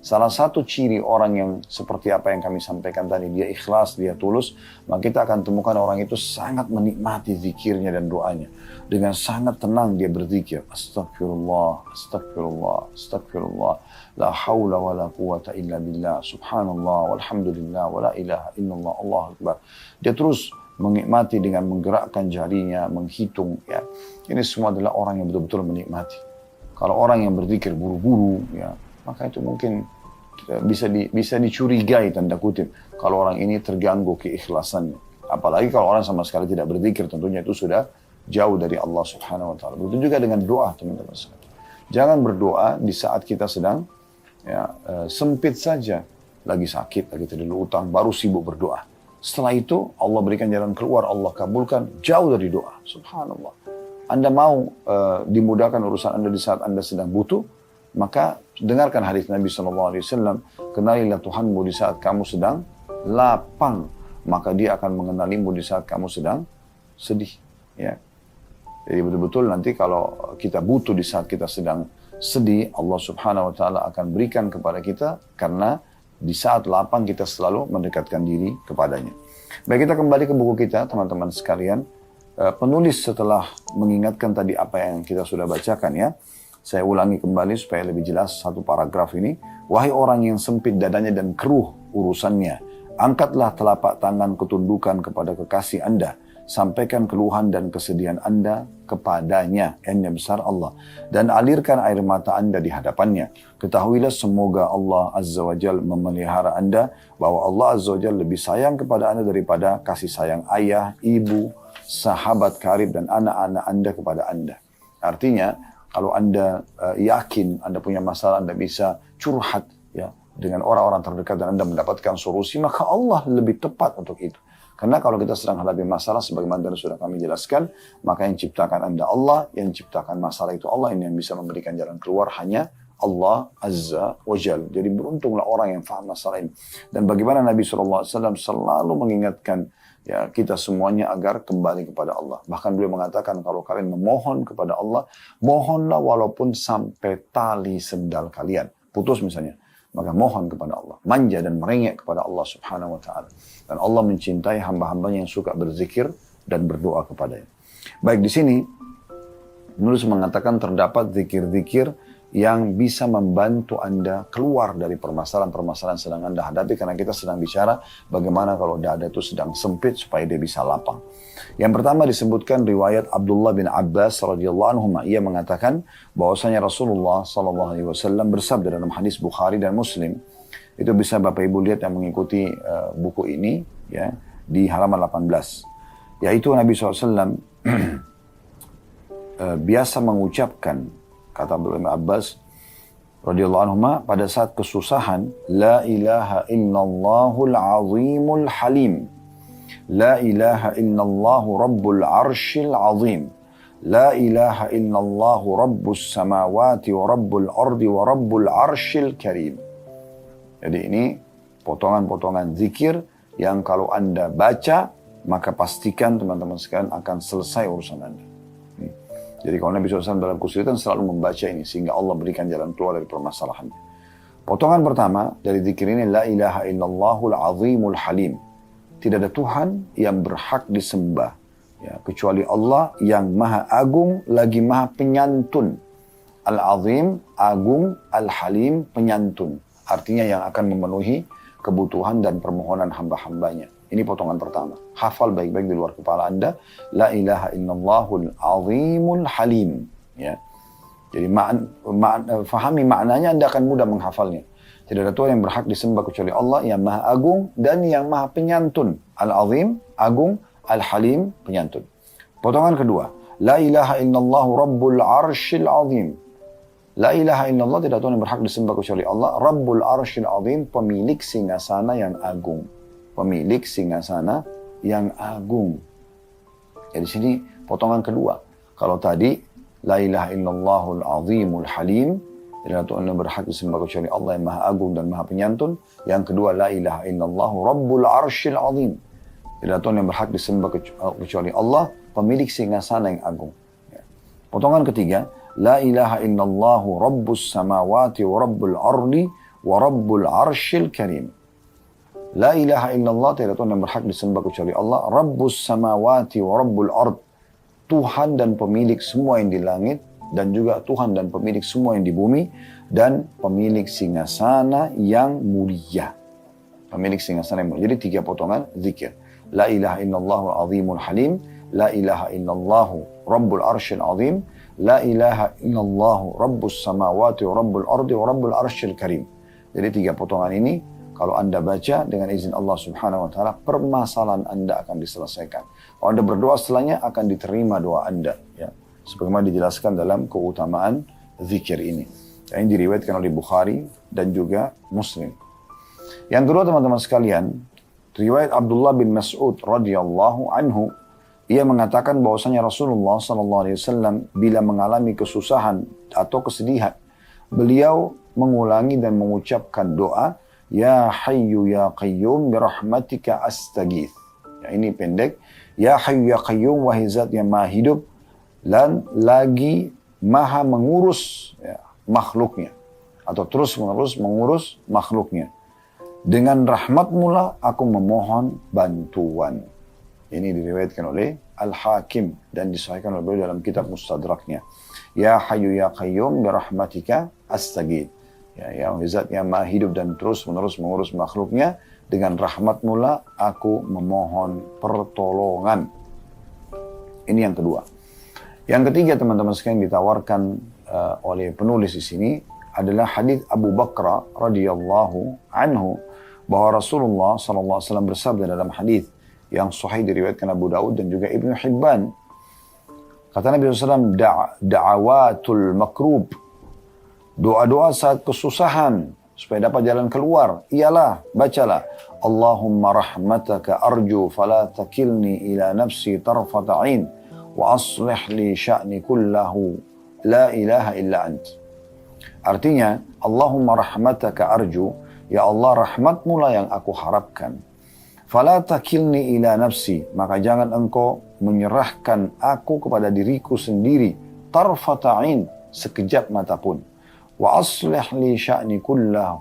Salah satu ciri orang yang seperti apa yang kami sampaikan tadi, dia ikhlas, dia tulus, maka kita akan temukan orang itu sangat menikmati zikirnya dan doanya. Dengan sangat tenang dia berzikir, astagfirullah, astagfirullah, astagfirullah, la hawla wa la quwata illa billah, subhanallah, walhamdulillah, wa la ilaha illallah, Allahu akbar. Dia terus menikmati dengan menggerakkan jarinya, menghitung. Ya. Ini semua adalah orang yang betul-betul menikmati. Kalau orang yang berzikir buru-buru, ya, maka itu mungkin bisa dicurigai tanda kutip kalau orang ini terganggu keikhlasannya. Apalagi kalau orang sama sekali tidak berzikir, tentunya itu sudah jauh dari Allah Subhanahu wa Ta'ala. Begitu juga dengan doa, teman-teman sekalian. Jangan berdoa di saat kita sedang sempit saja, lagi sakit, lagi terlalu utang, baru sibuk berdoa. Setelah itu Allah berikan jalan keluar, Allah kabulkan, jauh dari doa. Subhanallah. Anda mau dimudahkan urusan Anda di saat Anda sedang butuh, maka dengarkan hadis Nabi SAW, kenalilah Tuhanmu di saat kamu sedang lapang, maka dia akan mengenalimu di saat kamu sedang sedih. Ya. Jadi betul-betul nanti kalau kita butuh di saat kita sedang sedih, Allah Subhanahu wa Ta'ala akan berikan kepada kita, karena di saat lapang kita selalu mendekatkan diri kepadanya. Baik, kita kembali ke buku kita, teman-teman sekalian. Penulis setelah mengingatkan tadi apa yang kita sudah bacakan ya, saya ulangi kembali supaya lebih jelas satu paragraf ini. Wahai orang yang sempit dadanya dan keruh urusannya, angkatlah telapak tangan ketundukan kepada kekasih Anda. Sampaikan keluhan dan kesedihan Anda kepadanya, yang besar Allah. Dan alirkan air mata Anda di hadapannya. Ketahuilah semoga Allah Azza wa Jal memelihara Anda, bahwa Allah Azza wa Jal lebih sayang kepada Anda daripada kasih sayang ayah, ibu, sahabat karib, dan anak-anak Anda kepada Anda. Artinya, kalau Anda yakin Anda punya masalah, Anda bisa curhat ya dengan orang-orang terdekat dan Anda mendapatkan solusi, maka Allah lebih tepat untuk itu. Karena kalau kita sedang hadapi masalah, sebagaimana sudah kami jelaskan, maka yang ciptakan Anda Allah, yang ciptakan masalah itu Allah, ini yang bisa memberikan jalan keluar hanya Allah Azza wa Jal. Jadi beruntunglah orang yang faham masalah ini. Dan bagaimana Nabi SAW selalu mengingatkan ya kita semuanya agar kembali kepada Allah. Bahkan beliau mengatakan kalau kalian memohon kepada Allah, mohonlah walaupun sampai tali sendal kalian putus misalnya. Maka mohon kepada Allah, manja dan merengek kepada Allah Subhanahu wa Ta'ala. Dan Allah mencintai hamba-hambanya yang suka berzikir dan berdoa kepadanya. Baik, di sini penulis mengatakan terdapat zikir-zikir yang bisa membantu Anda keluar dari permasalahan-permasalahan sedang Anda hadapi, karena kita sedang bicara bagaimana kalau dada itu sedang sempit supaya dia bisa lapang. Yang pertama disebutkan riwayat Abdullah bin Abbas radhiyallahu anhu, ia mengatakan bahwasanya Rasulullah SAW bersabda dalam hadis Bukhari dan Muslim. Itu bisa Bapak Ibu lihat yang mengikuti buku ini ya di halaman 18. Yaitu Nabi SAW biasa mengucapkan, kata Abdullah bin Abbas radhiyallahu anhu, pada saat kesusahan, la ilaha illallahul azimul halim, la ilaha illallahu rabbul arshil azim, la ilaha illallahu rabbus samawati wa rabbul ardi wa rabbul arshil karim. Jadi ini potongan-potongan zikir yang kalau Anda baca, maka pastikan teman-teman sekalian akan selesai urusan Anda. Jadi kalau Nabi SAW dalam kesulitan selalu membaca ini sehingga Allah berikan jalan keluar dari permasalahannya. Potongan pertama dari zikir ini, la ilaha illallahul azimul halim. Tidak ada Tuhan yang berhak disembah ya, kecuali Allah yang maha agung lagi maha penyantun. Al-azim, agung, al-halim, penyantun. Artinya yang akan memenuhi kebutuhan dan permohonan hamba-hambanya. Ini potongan pertama. Hafal baik-baik di luar kepala Anda. La ilaha illallahul azimul halim. Ya. Jadi fahami maknanya, Anda akan mudah menghafalnya. Tidak ada Tuhan yang berhak disembah kecuali Allah yang maha agung dan yang maha penyantun. Al-azim, agung, al-halim, penyantun. Potongan kedua. La ilaha illallahu rabbul arshil azim. La ilaha illallah, tidak ada Tuhan yang berhak disembah kecuali Allah. Rabbul arshil azim, pemilik singgasana yang agung. Pemilik singgasana yang agung. Jadi sini potongan kedua. Kalau tadi la ilaha illallahul azimul halim, tidak ada Tuhan yang berhak disembah kecuali Allah yang maha agung dan maha penyantun. Yang kedua, la ilaha illallahu rabbul arshil azim. Tidak ada Tuhan yang berhak disembah kecuali Allah, pemilik singgasana yang agung. Potongan ketiga, la ilaha illallahu rabbus samawati wa rabbul ardi wa rabbul arshil karim. La ilaha illallah, tidak ada Tuhan yang berhak disembah kecuali Allah, rabbus samawati wa rabbul ard. Tuhan dan pemilik semua yang di langit, dan juga Tuhan dan pemilik semua yang di bumi, dan pemilik singgasana yang mulia. Pemilik singgasana yang mulia. Jadi 3 potongan zikir. La ilaha illallahul azimul halim, la ilaha illallahu rabbul arshil azim, la ilaha illallahu rabbus samawati wa rabbul ardi wa rabbul arshil karim. Jadi 3 potongan ini kalau Anda baca dengan izin Allah Subhanahu wa Ta'ala, permasalahan Anda akan diselesaikan. Kalau Anda berdoa setelahnya, akan diterima doa Anda. Ya. Sebagaimana dijelaskan dalam keutamaan zikir ini. Yang diriwayatkan oleh Bukhari dan juga Muslim. Yang kedua teman-teman sekalian, riwayat Abdullah bin Mas'ud radhiyallahu anhu, ia mengatakan bahwasanya Rasulullah SAW bila mengalami kesusahan atau kesedihan, beliau mengulangi dan mengucapkan doa, Ya Hayyu Ya Qayyum birahmatika astaghith. Ya, ini pendek. Ya Hayyu Ya Qayyum, wahai zat yang maha hidup dan lagi maha mengurus ya, makhluknya. Atau terus menerus mengurus makhluknya. Dengan rahmatmu lah aku memohon bantuan. Ini diriwayatkan oleh Al-Hakim dan disahihkan oleh beliau dalam kitab Mustadraknya. Ya Hayyu Ya Qayyum birahmatika astaghith. Ya, yang zat yang maha hidup dan terus menerus mengurus makhluknya, dengan rahmat-Mu lah aku memohon pertolongan. Ini yang kedua. Yang ketiga teman-teman sekalian ditawarkan oleh penulis di sini adalah hadis Abu Bakar radhiyallahu anhu, bahwa Rasulullah SAW bersabda dalam hadis yang sahih diriwayatkan Abu Daud dan juga Ibnu Hibban. Kata Nabi SAW, da'awatul makrub, doa-doa saat kesusahan supaya dapat jalan keluar, ialah, bacalah, Allahumma rahmataka arju fala takilni ila nafsi tarfata ain wa aslih li sya'ni kullahu la ilaha illa ant. Artinya, Allahumma rahmataka arju, ya Allah rahmatmu lah yang aku harapkan. Fala takilni ila nafsi, maka jangan engkau menyerahkan aku kepada diriku sendiri, tarfata'in, sekejap mata pun. Wa aslih li sya'ni kullahu,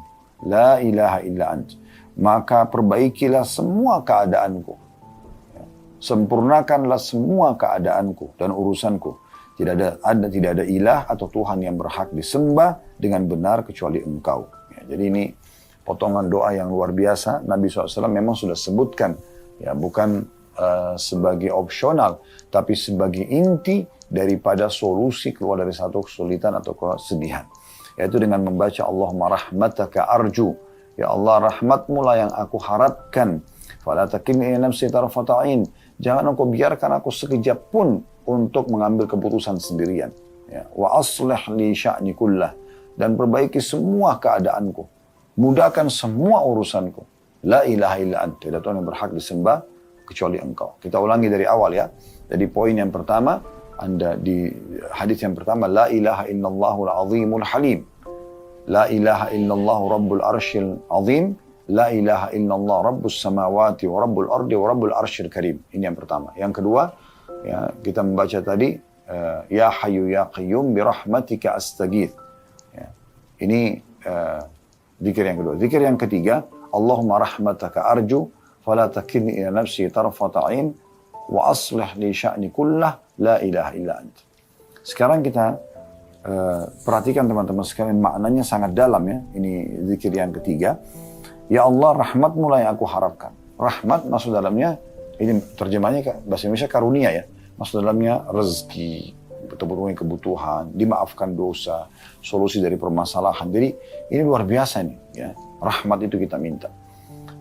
la ilaha illa ant. Maka perbaikilah semua keadaanku. Sempurnakanlah semua keadaanku dan urusanku. Tidak ada ilah atau Tuhan yang berhak disembah dengan benar kecuali Engkau. Ya, jadi ini potongan doa yang luar biasa. Nabi SAW memang sudah sebutkan, ya bukan sebagai opsional, tapi sebagai inti daripada solusi keluar dari satu kesulitan atau kesedihan. Yaitu dengan membaca Allahumma rahmataka arju. Ya Allah rahmatmu lah yang aku harapkan. Fala takilni ila nafsi tarfata ain. Jangan engkau biarkan aku sekejap pun untuk mengambil keputusan sendirian. Ya. Wa aslih li sya'ni kullah. Dan perbaiki semua keadaanku. Mudahkan semua urusanku. La ilaha illa ant. Tidak Tuhan yang berhak disembah kecuali Engkau. Kita ulangi dari awal ya. Jadi poin yang pertama, Anda di hadis yang pertama, la ilaha illallahul azimul halim. La ilaha illallah rabbul arshil azim. La ilaha illallah rabbus samawati wa rabbul ardi wa rabbul arshil karim. Ini yang pertama. Yang kedua, ya, kita membaca tadi, ya hayyu ya qayyum birahmatika astaghith. Ya. Ini zikir yang kedua. Zikir yang ketiga, Allahumma rahmataka arju, fala takilni ila nafsi tarfata ain, wa aslih li sya'ni kullah, la ilaha illa ant. Sekarang kita perhatikan teman-teman sekalian, maknanya sangat dalam ya. Ini zikir yang ketiga. Ya Allah, rahmatmu lah yang aku harapkan. Rahmat maksud dalamnya, ini terjemahnya bahasa Indonesia karunia ya. Maksud dalamnya rezeki, bertemu kebutuhan, dimaafkan dosa, solusi dari permasalahan. Jadi ini luar biasa nih ya. Rahmat itu kita minta.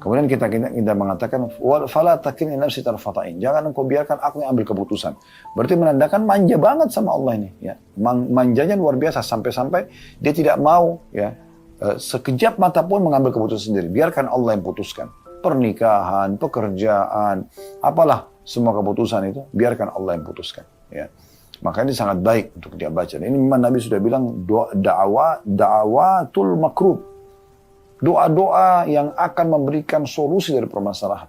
Kemudian kita mengatakan, fala takilni nafsi tarfata'in. Jangan engkau biarkan aku yang ambil keputusan. Berarti menandakan manja banget sama Allah ini ya. Manjanya luar biasa sampai-sampai dia tidak mau ya sekejap mata pun mengambil keputusan sendiri. Biarkan Allah yang putuskan. Pernikahan, pekerjaan, apalah semua keputusan itu, biarkan Allah yang putuskan. Ya. Maka ini sangat baik untuk dia baca. Ini memang Nabi sudah bilang da'watul makrub. Doa-doa yang akan memberikan solusi dari permasalahan.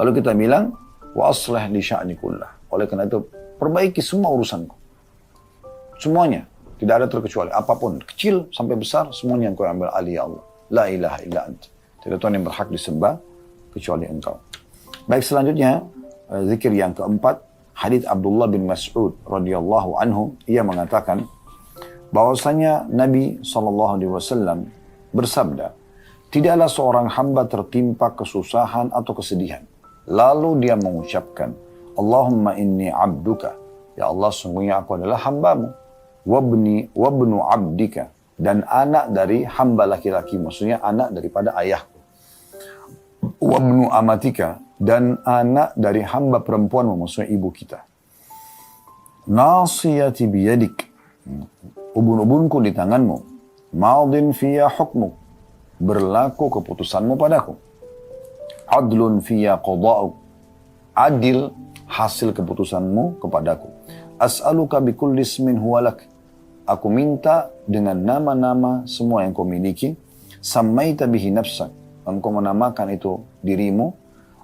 Lalu kita bilang, wa aslih li sya'ni kullah. Oleh karena itu, perbaiki semua urusanku. Semuanya. Tidak ada terkecuali. Apapun. Kecil sampai besar. Semuanya yang kau ambil alih ya Allah. La ilaha illa ant. Tidak Tuhan yang berhak disembah. Kecuali Engkau. Baik, selanjutnya. Zikir yang keempat. Hadits Abdullah bin Mas'ud radhiyallahu anhu. Ia mengatakan. Bahwasanya Nabi SAW bersabda. Tidaklah seorang hamba tertimpa kesusahan atau kesedihan. Lalu dia mengucapkan. Allahumma inni abduka. Ya Allah, sungguhnya aku adalah hambamu. Wabnu abdika, dan anak dari hamba laki-laki, maksudnya anak daripada ayahku. Wabnu amatika, dan anak dari hamba perempuanmu, maksudnya ibu kita. Nasiyati biyadik, ubun-ubunku di tanganmu. Madin fiya hukmuk, berlaku keputusanmu padaku. Adlun fiya qada'uk, adil hasil keputusanmu kepadaku. As'aluka bikulli ismin huwalak, aku minta dengan nama-nama semua yang kau miliki. Sammaita bihi nafsak, engkau menamakan itu dirimu.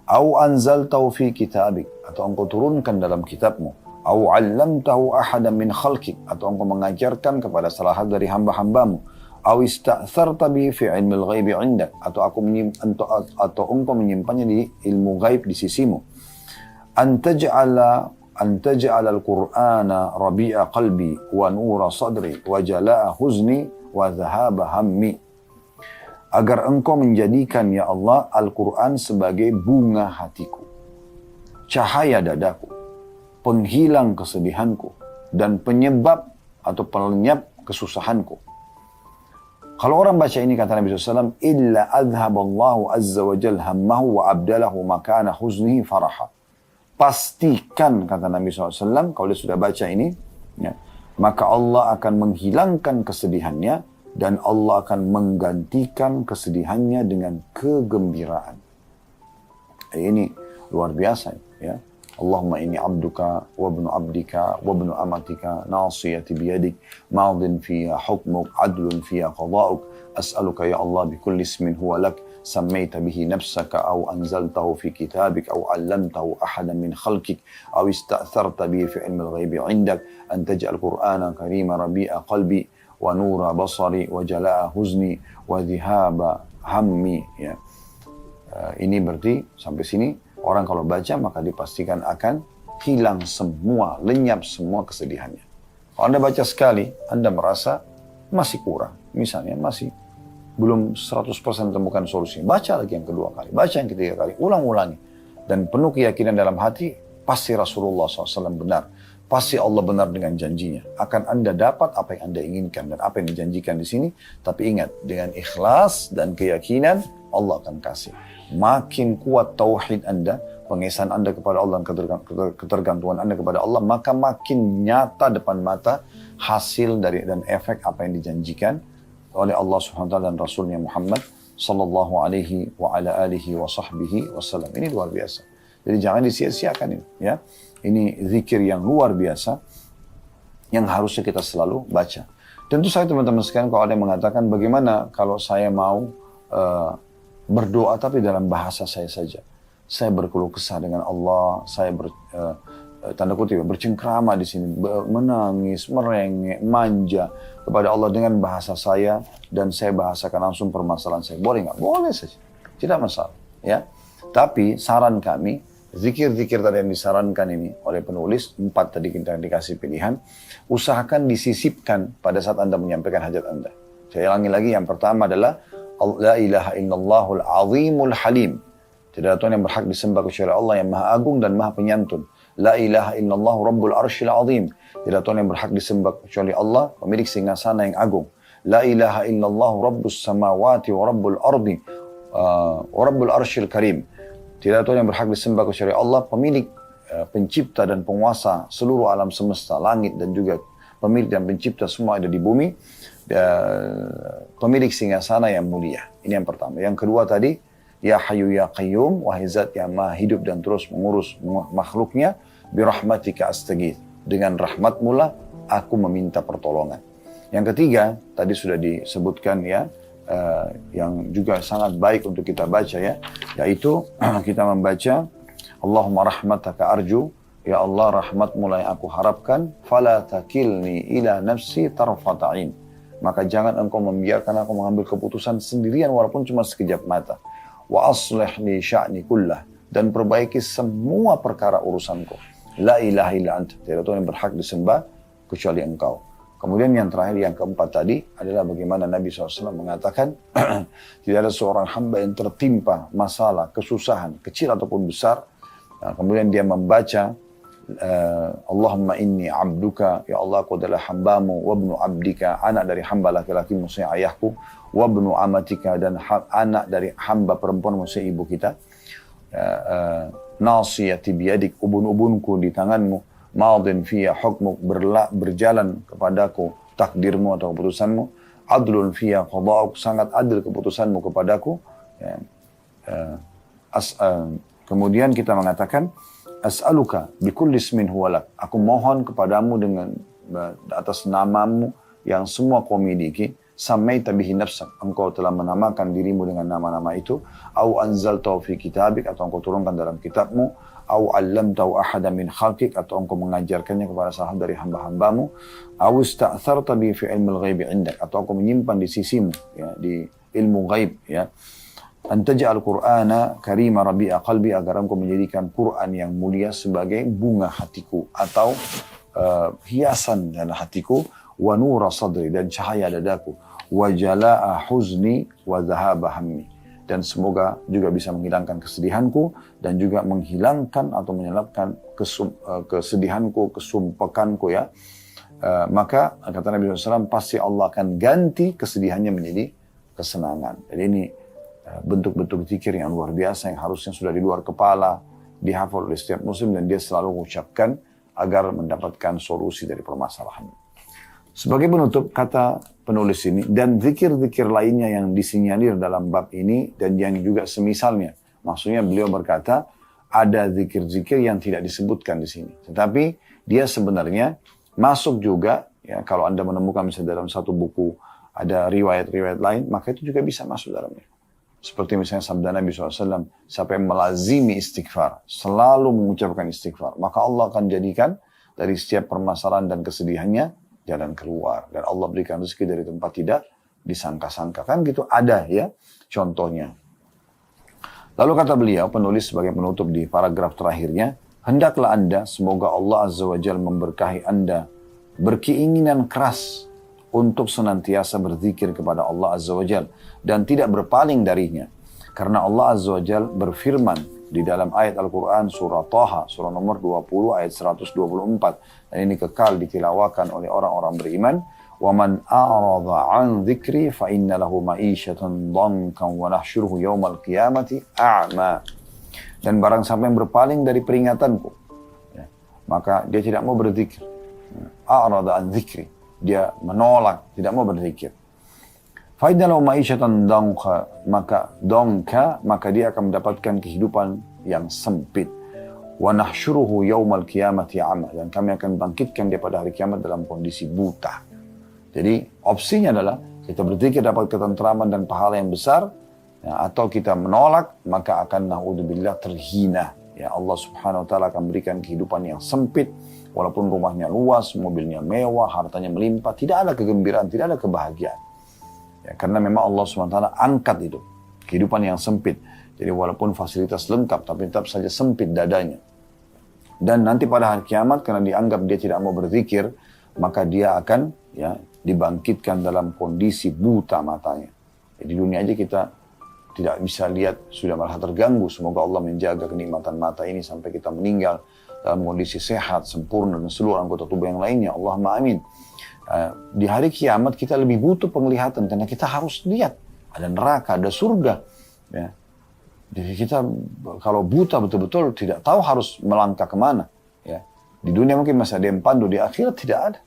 Au anzaltahu fi kitabik, atau engkau turunkan dalam kitabmu. Au 'allamtahu ahadan min khalqik, atau engkau mengajarkan kepada salah satu dari hamba-hambamu. Au ista'tharta bihi fi 'ilmil ghaibi 'indak, atau engkau menyimpannya di ilmu gaib di sisimu. Antaj'al al-Qur'ana rabi'a qalbi wa nura sadri wa jala'a huzni wa dhahaba hammi. Agar engkau menjadikan ya Allah Al-Quran sebagai bunga hatiku, cahaya dadaku, penghilang kesedihanku, dan penyebab atau pelenyap kesusahanku. Kalau orang baca ini kata Nabi SAW, illa adhaballahu azza wa jal hammahu wa abdalahu makana huznihi faraha. Pastikan, kata Nabi SAW, kalau dia sudah baca ini, ya, maka Allah akan menghilangkan kesedihannya dan Allah akan menggantikan kesedihannya dengan kegembiraan. Ini luar biasa, ya. Allahumma inni abduka wa ibnu abdika wa ibnu amatika nasiyati biyadik madin fiya hukmuk adlun fiya qada'uk as'aluka ya Allah bikulli ismin huwa lak سميت به نفسك أو أنزلته في كتابك أو علمته أحدا من خلقك أو استأثرت به في علم الغيب عندك أن تجعل القرآن كريم ربيع قلبي ونور بصري وجلاء حزني وذهاب همي ya. Ini berarti sampai sini orang kalau baca maka dipastikan akan hilang semua, lenyap semua kesedihannya. Kalau Anda baca sekali, Anda merasa masih kurang. Misalnya masih belum 100% temukan solusinya. Baca lagi yang kedua kali, baca yang ketiga kali, ulang-ulangi. Dan penuh keyakinan dalam hati, pasti Rasulullah SAW benar. Pasti Allah benar dengan janjinya. Akan Anda dapat apa yang Anda inginkan dan apa yang dijanjikan di sini. Tapi ingat, dengan ikhlas dan keyakinan, Allah akan kasih. Makin kuat tauhid Anda, pengesahan Anda kepada Allah dan ketergantungan Anda kepada Allah, maka makin nyata depan mata hasil dari dan efek apa yang dijanjikan oleh Allah Subhanahu wa taala dan Rasulnya Muhammad sallallahu alaihi wa ala alihi wa sahbihi wasallam. Ini luar biasa. Jadi jangan disia-siakan ini, ya. Ini zikir yang luar biasa yang harusnya kita selalu baca. Tentu saya teman-teman sekalian, kalau ada yang mengatakan bagaimana kalau saya mau berdoa tapi dalam bahasa saya saja. Saya berkeluh kesah dengan Allah, saya tanda kutip bercengkrama di sini, menangis, merengek, manja kepada Allah dengan bahasa saya dan saya bahasakan langsung permasalahan saya. Boleh nggak? Boleh saja, tidak masalah. Ya, tapi saran kami, zikir-zikir tadi yang disarankan ini oleh penulis 4 tadi kita dikasih pilihan, usahakan disisipkan pada saat Anda menyampaikan hajat Anda. Saya ulangi lagi, yang pertama adalah La ilaha illallahul azimul halim. Tidak ada Tuhan yang berhak disembah kecuali Allah yang maha agung dan maha penyantun. La ilaha illallah rabbul arshil azim. Tidak Tuhan yang berhak disembah kecuali Allah, pemilik singgasana yang agung. La ilaha illallah rabbus samawati wa rabbul ardi wa rabbul arshil karim. Tidak Tuhan yang berhak disembah kecuali Allah, pemilik pencipta dan penguasa seluruh alam semesta, langit dan juga pemilik dan pencipta semua ada di bumi, pemilik singgasana yang mulia. Ini yang pertama. Yang kedua tadi, Ya Hayyu Ya Qayyum, wahai zat yang maha hidup dan terus mengurus makhluknya, birahmatika astaghith, dengan rahmatmu lah aku meminta pertolongan. Yang ketiga, tadi sudah disebutkan ya, yang juga sangat baik untuk kita baca ya, yaitu kita membaca Allahumma rahmataka arju, ya Allah rahmatmu lah yang aku harapkan, fala takilni ila nafsi tarfata'in, maka jangan engkau membiarkan aku mengambil keputusan sendirian walaupun cuma sekejap mata. Wa aslih li sya'ni kullah, dan perbaiki semua perkara urusanku. La ilaha illa anta, tidak Tuhan yang berhak disembah kecuali engkau. Kemudian yang terakhir, yang keempat tadi adalah bagaimana Nabi SAW mengatakan tidak ada seorang hamba yang tertimpa masalah, kesusahan, kecil ataupun besar. Nah, kemudian dia membaca Allahumma inni abduka, ya Allah aku adalah hambamu, wa ibnu abdika, anak dari hamba laki-laki maksudnya ayahku, wa ibnu amatika, dan anak dari hamba perempuan maksudnya ibu kita, nasiyati biyadik, ubun-ubunku di tanganmu, madin fiya hukmuk, berjalan kepadaku takdirmu atau keputusanmu, adlun fiya qada'uk, sangat adil keputusanmu kepadaku. Kemudian kita mengatakan as'aluka bikulli ismin huwalak, aku mohon kepadamu dengan atas namamu yang semua kau miliki, samaita bihi nafsak, engkau telah menamakan dirimu dengan nama-nama itu, au anzaltahu fi kitabik, atau engkau turunkan dalam kitabmu, au allamtahu ahadan min khalqik, atau engkau mengajarkannya kepada salah dari hamba-hambamu, au ista'tharta bihi fi ilmil ghaibi indak, atau engkau menyimpan di sisimu ya, di ilmu ghaib ya. Antaja'al Qur'ana karima rabi'a qalbi, agar engkau menjadikan Quran yang mulia sebagai bunga hatiku atau hiasan dalam hatiku, wa nura sadri, dan cahaya dadaku, wa jala'a huzni wa dhahaba hammi, dan semoga juga bisa menghilangkan kesedihanku dan juga menghilangkan atau menyelapkan kesedihanku, kesumpekanku ya. Maka kata Nabi SAW, pasti Allah akan ganti kesedihannya menjadi kesenangan. Jadi ini bentuk-bentuk zikir yang luar biasa yang harusnya sudah di luar kepala, dihafal oleh setiap muslim, dan dia selalu mengucapkan agar mendapatkan solusi dari permasalahan. Sebagai penutup, kata penulis ini, dan zikir-zikir lainnya yang disinyalir dalam bab ini dan yang juga semisalnya. Maksudnya beliau berkata, ada zikir-zikir yang tidak disebutkan di sini. Tetapi dia sebenarnya masuk juga, ya, kalau Anda menemukan misalnya dalam satu buku ada riwayat-riwayat lain, maka itu juga bisa masuk dalamnya. Seperti misalnya sabda Nabi SAW, siapa yang melazimi istighfar, selalu mengucapkan istighfar, maka Allah akan jadikan dari setiap permasalahan dan kesedihannya jalan keluar. Dan Allah berikan rezeki dari tempat tidak disangka-sangka. Kan gitu ada ya contohnya. Lalu kata beliau, penulis sebagai penutup di paragraf terakhirnya, hendaklah Anda, semoga Allah Azza wa Jalla memberkahi Anda, berkeinginan keras untuk senantiasa berzikir kepada Allah Azza wa Jalla dan tidak berpaling darinya. Karena Allah Azza wa Jalla berfirman di dalam ayat Al-Quran surah Taha, surah nomor 20 ayat 124. Dan ini kekal ditilawakan oleh orang-orang beriman. وَمَنْ أَعْرَضَ عَنْ ذِكْرِي فَإِنَّ لَهُ مَعِيشَةً ضَنْكًا وَنَحْشُرُهُ يَوْمَ الْقِيَامَةِ أَعْمَى. Dan barang siapa yang berpaling dari peringatanku, ya, maka dia tidak mau berzikir. أَعْرَضَ عَنْ ذِكْرِي, dia menolak, tidak mau berzikir. فَإِنَّ لَهُ مَعِيشَةً ضَنْكًا, maka dia akan mendapatkan kehidupan yang sempit. وَنَحْشُرُهُ يَوْمَ الْقِيَامَةِ أَعْمَى, dan kami akan bangkitkan dia pada hari kiamat dalam kondisi buta. Jadi opsinya adalah kita berzikir dapat ketentraman dan pahala yang besar, ya, atau kita menolak maka akan na'udzubillah terhina. Ya, Allah Subhanahu wa taala akan berikan kehidupan yang sempit, walaupun rumahnya luas, mobilnya mewah, hartanya melimpah, tidak ada kegembiraan, tidak ada kebahagiaan. Ya, karena memang Allah Subhanahu wa taala angkat itu, kehidupan yang sempit. Jadi walaupun fasilitas lengkap tapi tetap saja sempit dadanya. Dan nanti pada hari kiamat karena dianggap dia tidak mau berzikir, maka dia akan ya dibangkitkan dalam kondisi buta matanya. Di dunia aja kita tidak bisa lihat, sudah malah terganggu. Semoga Allah menjaga kenikmatan mata ini sampai kita meninggal dalam kondisi sehat, sempurna, dan seluruh anggota tubuh yang lainnya. Allahumma amin. Di hari kiamat kita lebih butuh penglihatan karena kita harus lihat ada neraka, ada surga. Ya. Jadi kita kalau buta betul-betul tidak tahu harus melangkah kemana. Ya. Di dunia mungkin masih ada yang pandu, di akhirat tidak ada.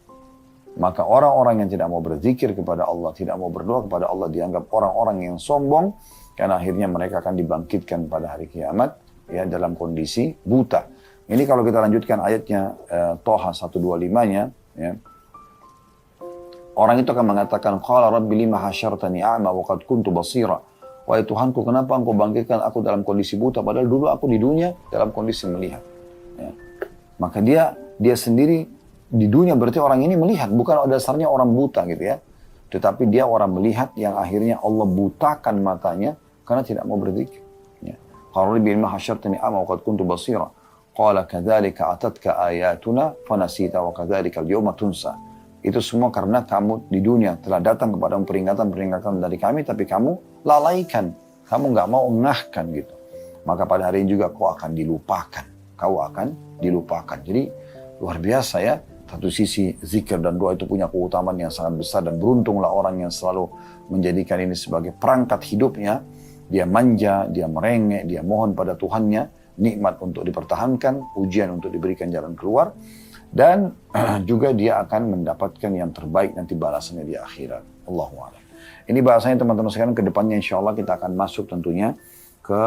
Maka orang-orang yang tidak mau berzikir kepada Allah, tidak mau berdoa kepada Allah, dianggap orang-orang yang sombong, karena akhirnya mereka akan dibangkitkan pada hari kiamat ya dalam kondisi buta. Ini kalau kita lanjutkan ayatnya Toha 125-nya, ya. Orang itu akan mengatakan, qala rabbi lima hasyartani a'ma wa qad kuntu basira. Wahai Tuhanku, kenapa engkau bangkitkan aku dalam kondisi buta, padahal dulu aku di dunia dalam kondisi melihat. Ya. Maka dia sendiri di dunia berarti orang ini melihat, bukan dasarnya orang buta gitu ya. Tetapi dia orang melihat yang akhirnya Allah butakan matanya karena tidak mau berzikir. Ya. Qala rabbi lima hasyartani a'ma wa qad kuntu basira. Qala kadzalika atatka ayatuna fanasita wa kadzalika al-yawma tunsa. Itu semua karena kamu di dunia telah datang kepada peringatan-peringatan dari kami, tapi kamu lalaikan. Kamu nggak mau ngahkan gitu. Maka pada hari ini juga kau akan dilupakan. Kau akan dilupakan. Jadi luar biasa ya. Satu sisi zikir dan doa itu punya keutamaan yang sangat besar, dan beruntunglah orang yang selalu menjadikan ini sebagai perangkat hidupnya. Dia manja, dia merengek, dia mohon pada Tuhannya, nikmat untuk dipertahankan, ujian untuk diberikan jalan keluar, dan juga dia akan mendapatkan yang terbaik nanti balasannya di akhirat. Allahu a'lam. Ini bahasanya teman-teman sekalian, ke depannya insya Allah kita akan masuk tentunya ke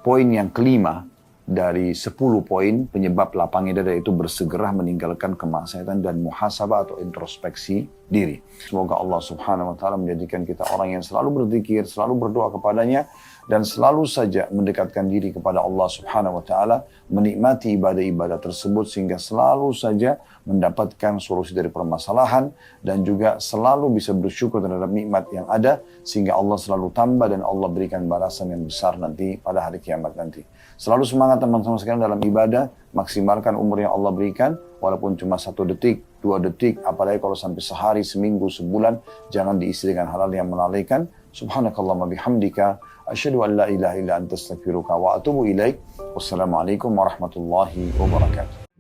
poin yang kelima dari 10 poin penyebab lapangnya dada, itu bersegera meninggalkan kemaksiatan dan muhasabah atau introspeksi diri. Semoga Allah Subhanahu wa taala menjadikan kita orang yang selalu berzikir, selalu berdoa kepadanya, dan selalu saja mendekatkan diri kepada Allah Subhanahu wa taala, menikmati ibadah-ibadah tersebut sehingga selalu saja mendapatkan solusi dari permasalahan, dan juga selalu bisa bersyukur terhadap nikmat yang ada sehingga Allah selalu tambah dan Allah berikan balasan yang besar nanti pada hari kiamat nanti. Selalu semangat teman-teman sekalian dalam ibadah, maksimalkan umur yang Allah berikan, walaupun cuma 1 detik, 2 detik, apalagi kalau sampai sehari, seminggu, sebulan, jangan diisi dengan hal-hal yang melalaikan. Subhanakallahumma bihamdika, asyhadu an la ilaha illa anta astaghfiruka wa atubu ilaik. Wassalamualaikum warahmatullahi wabarakatuh.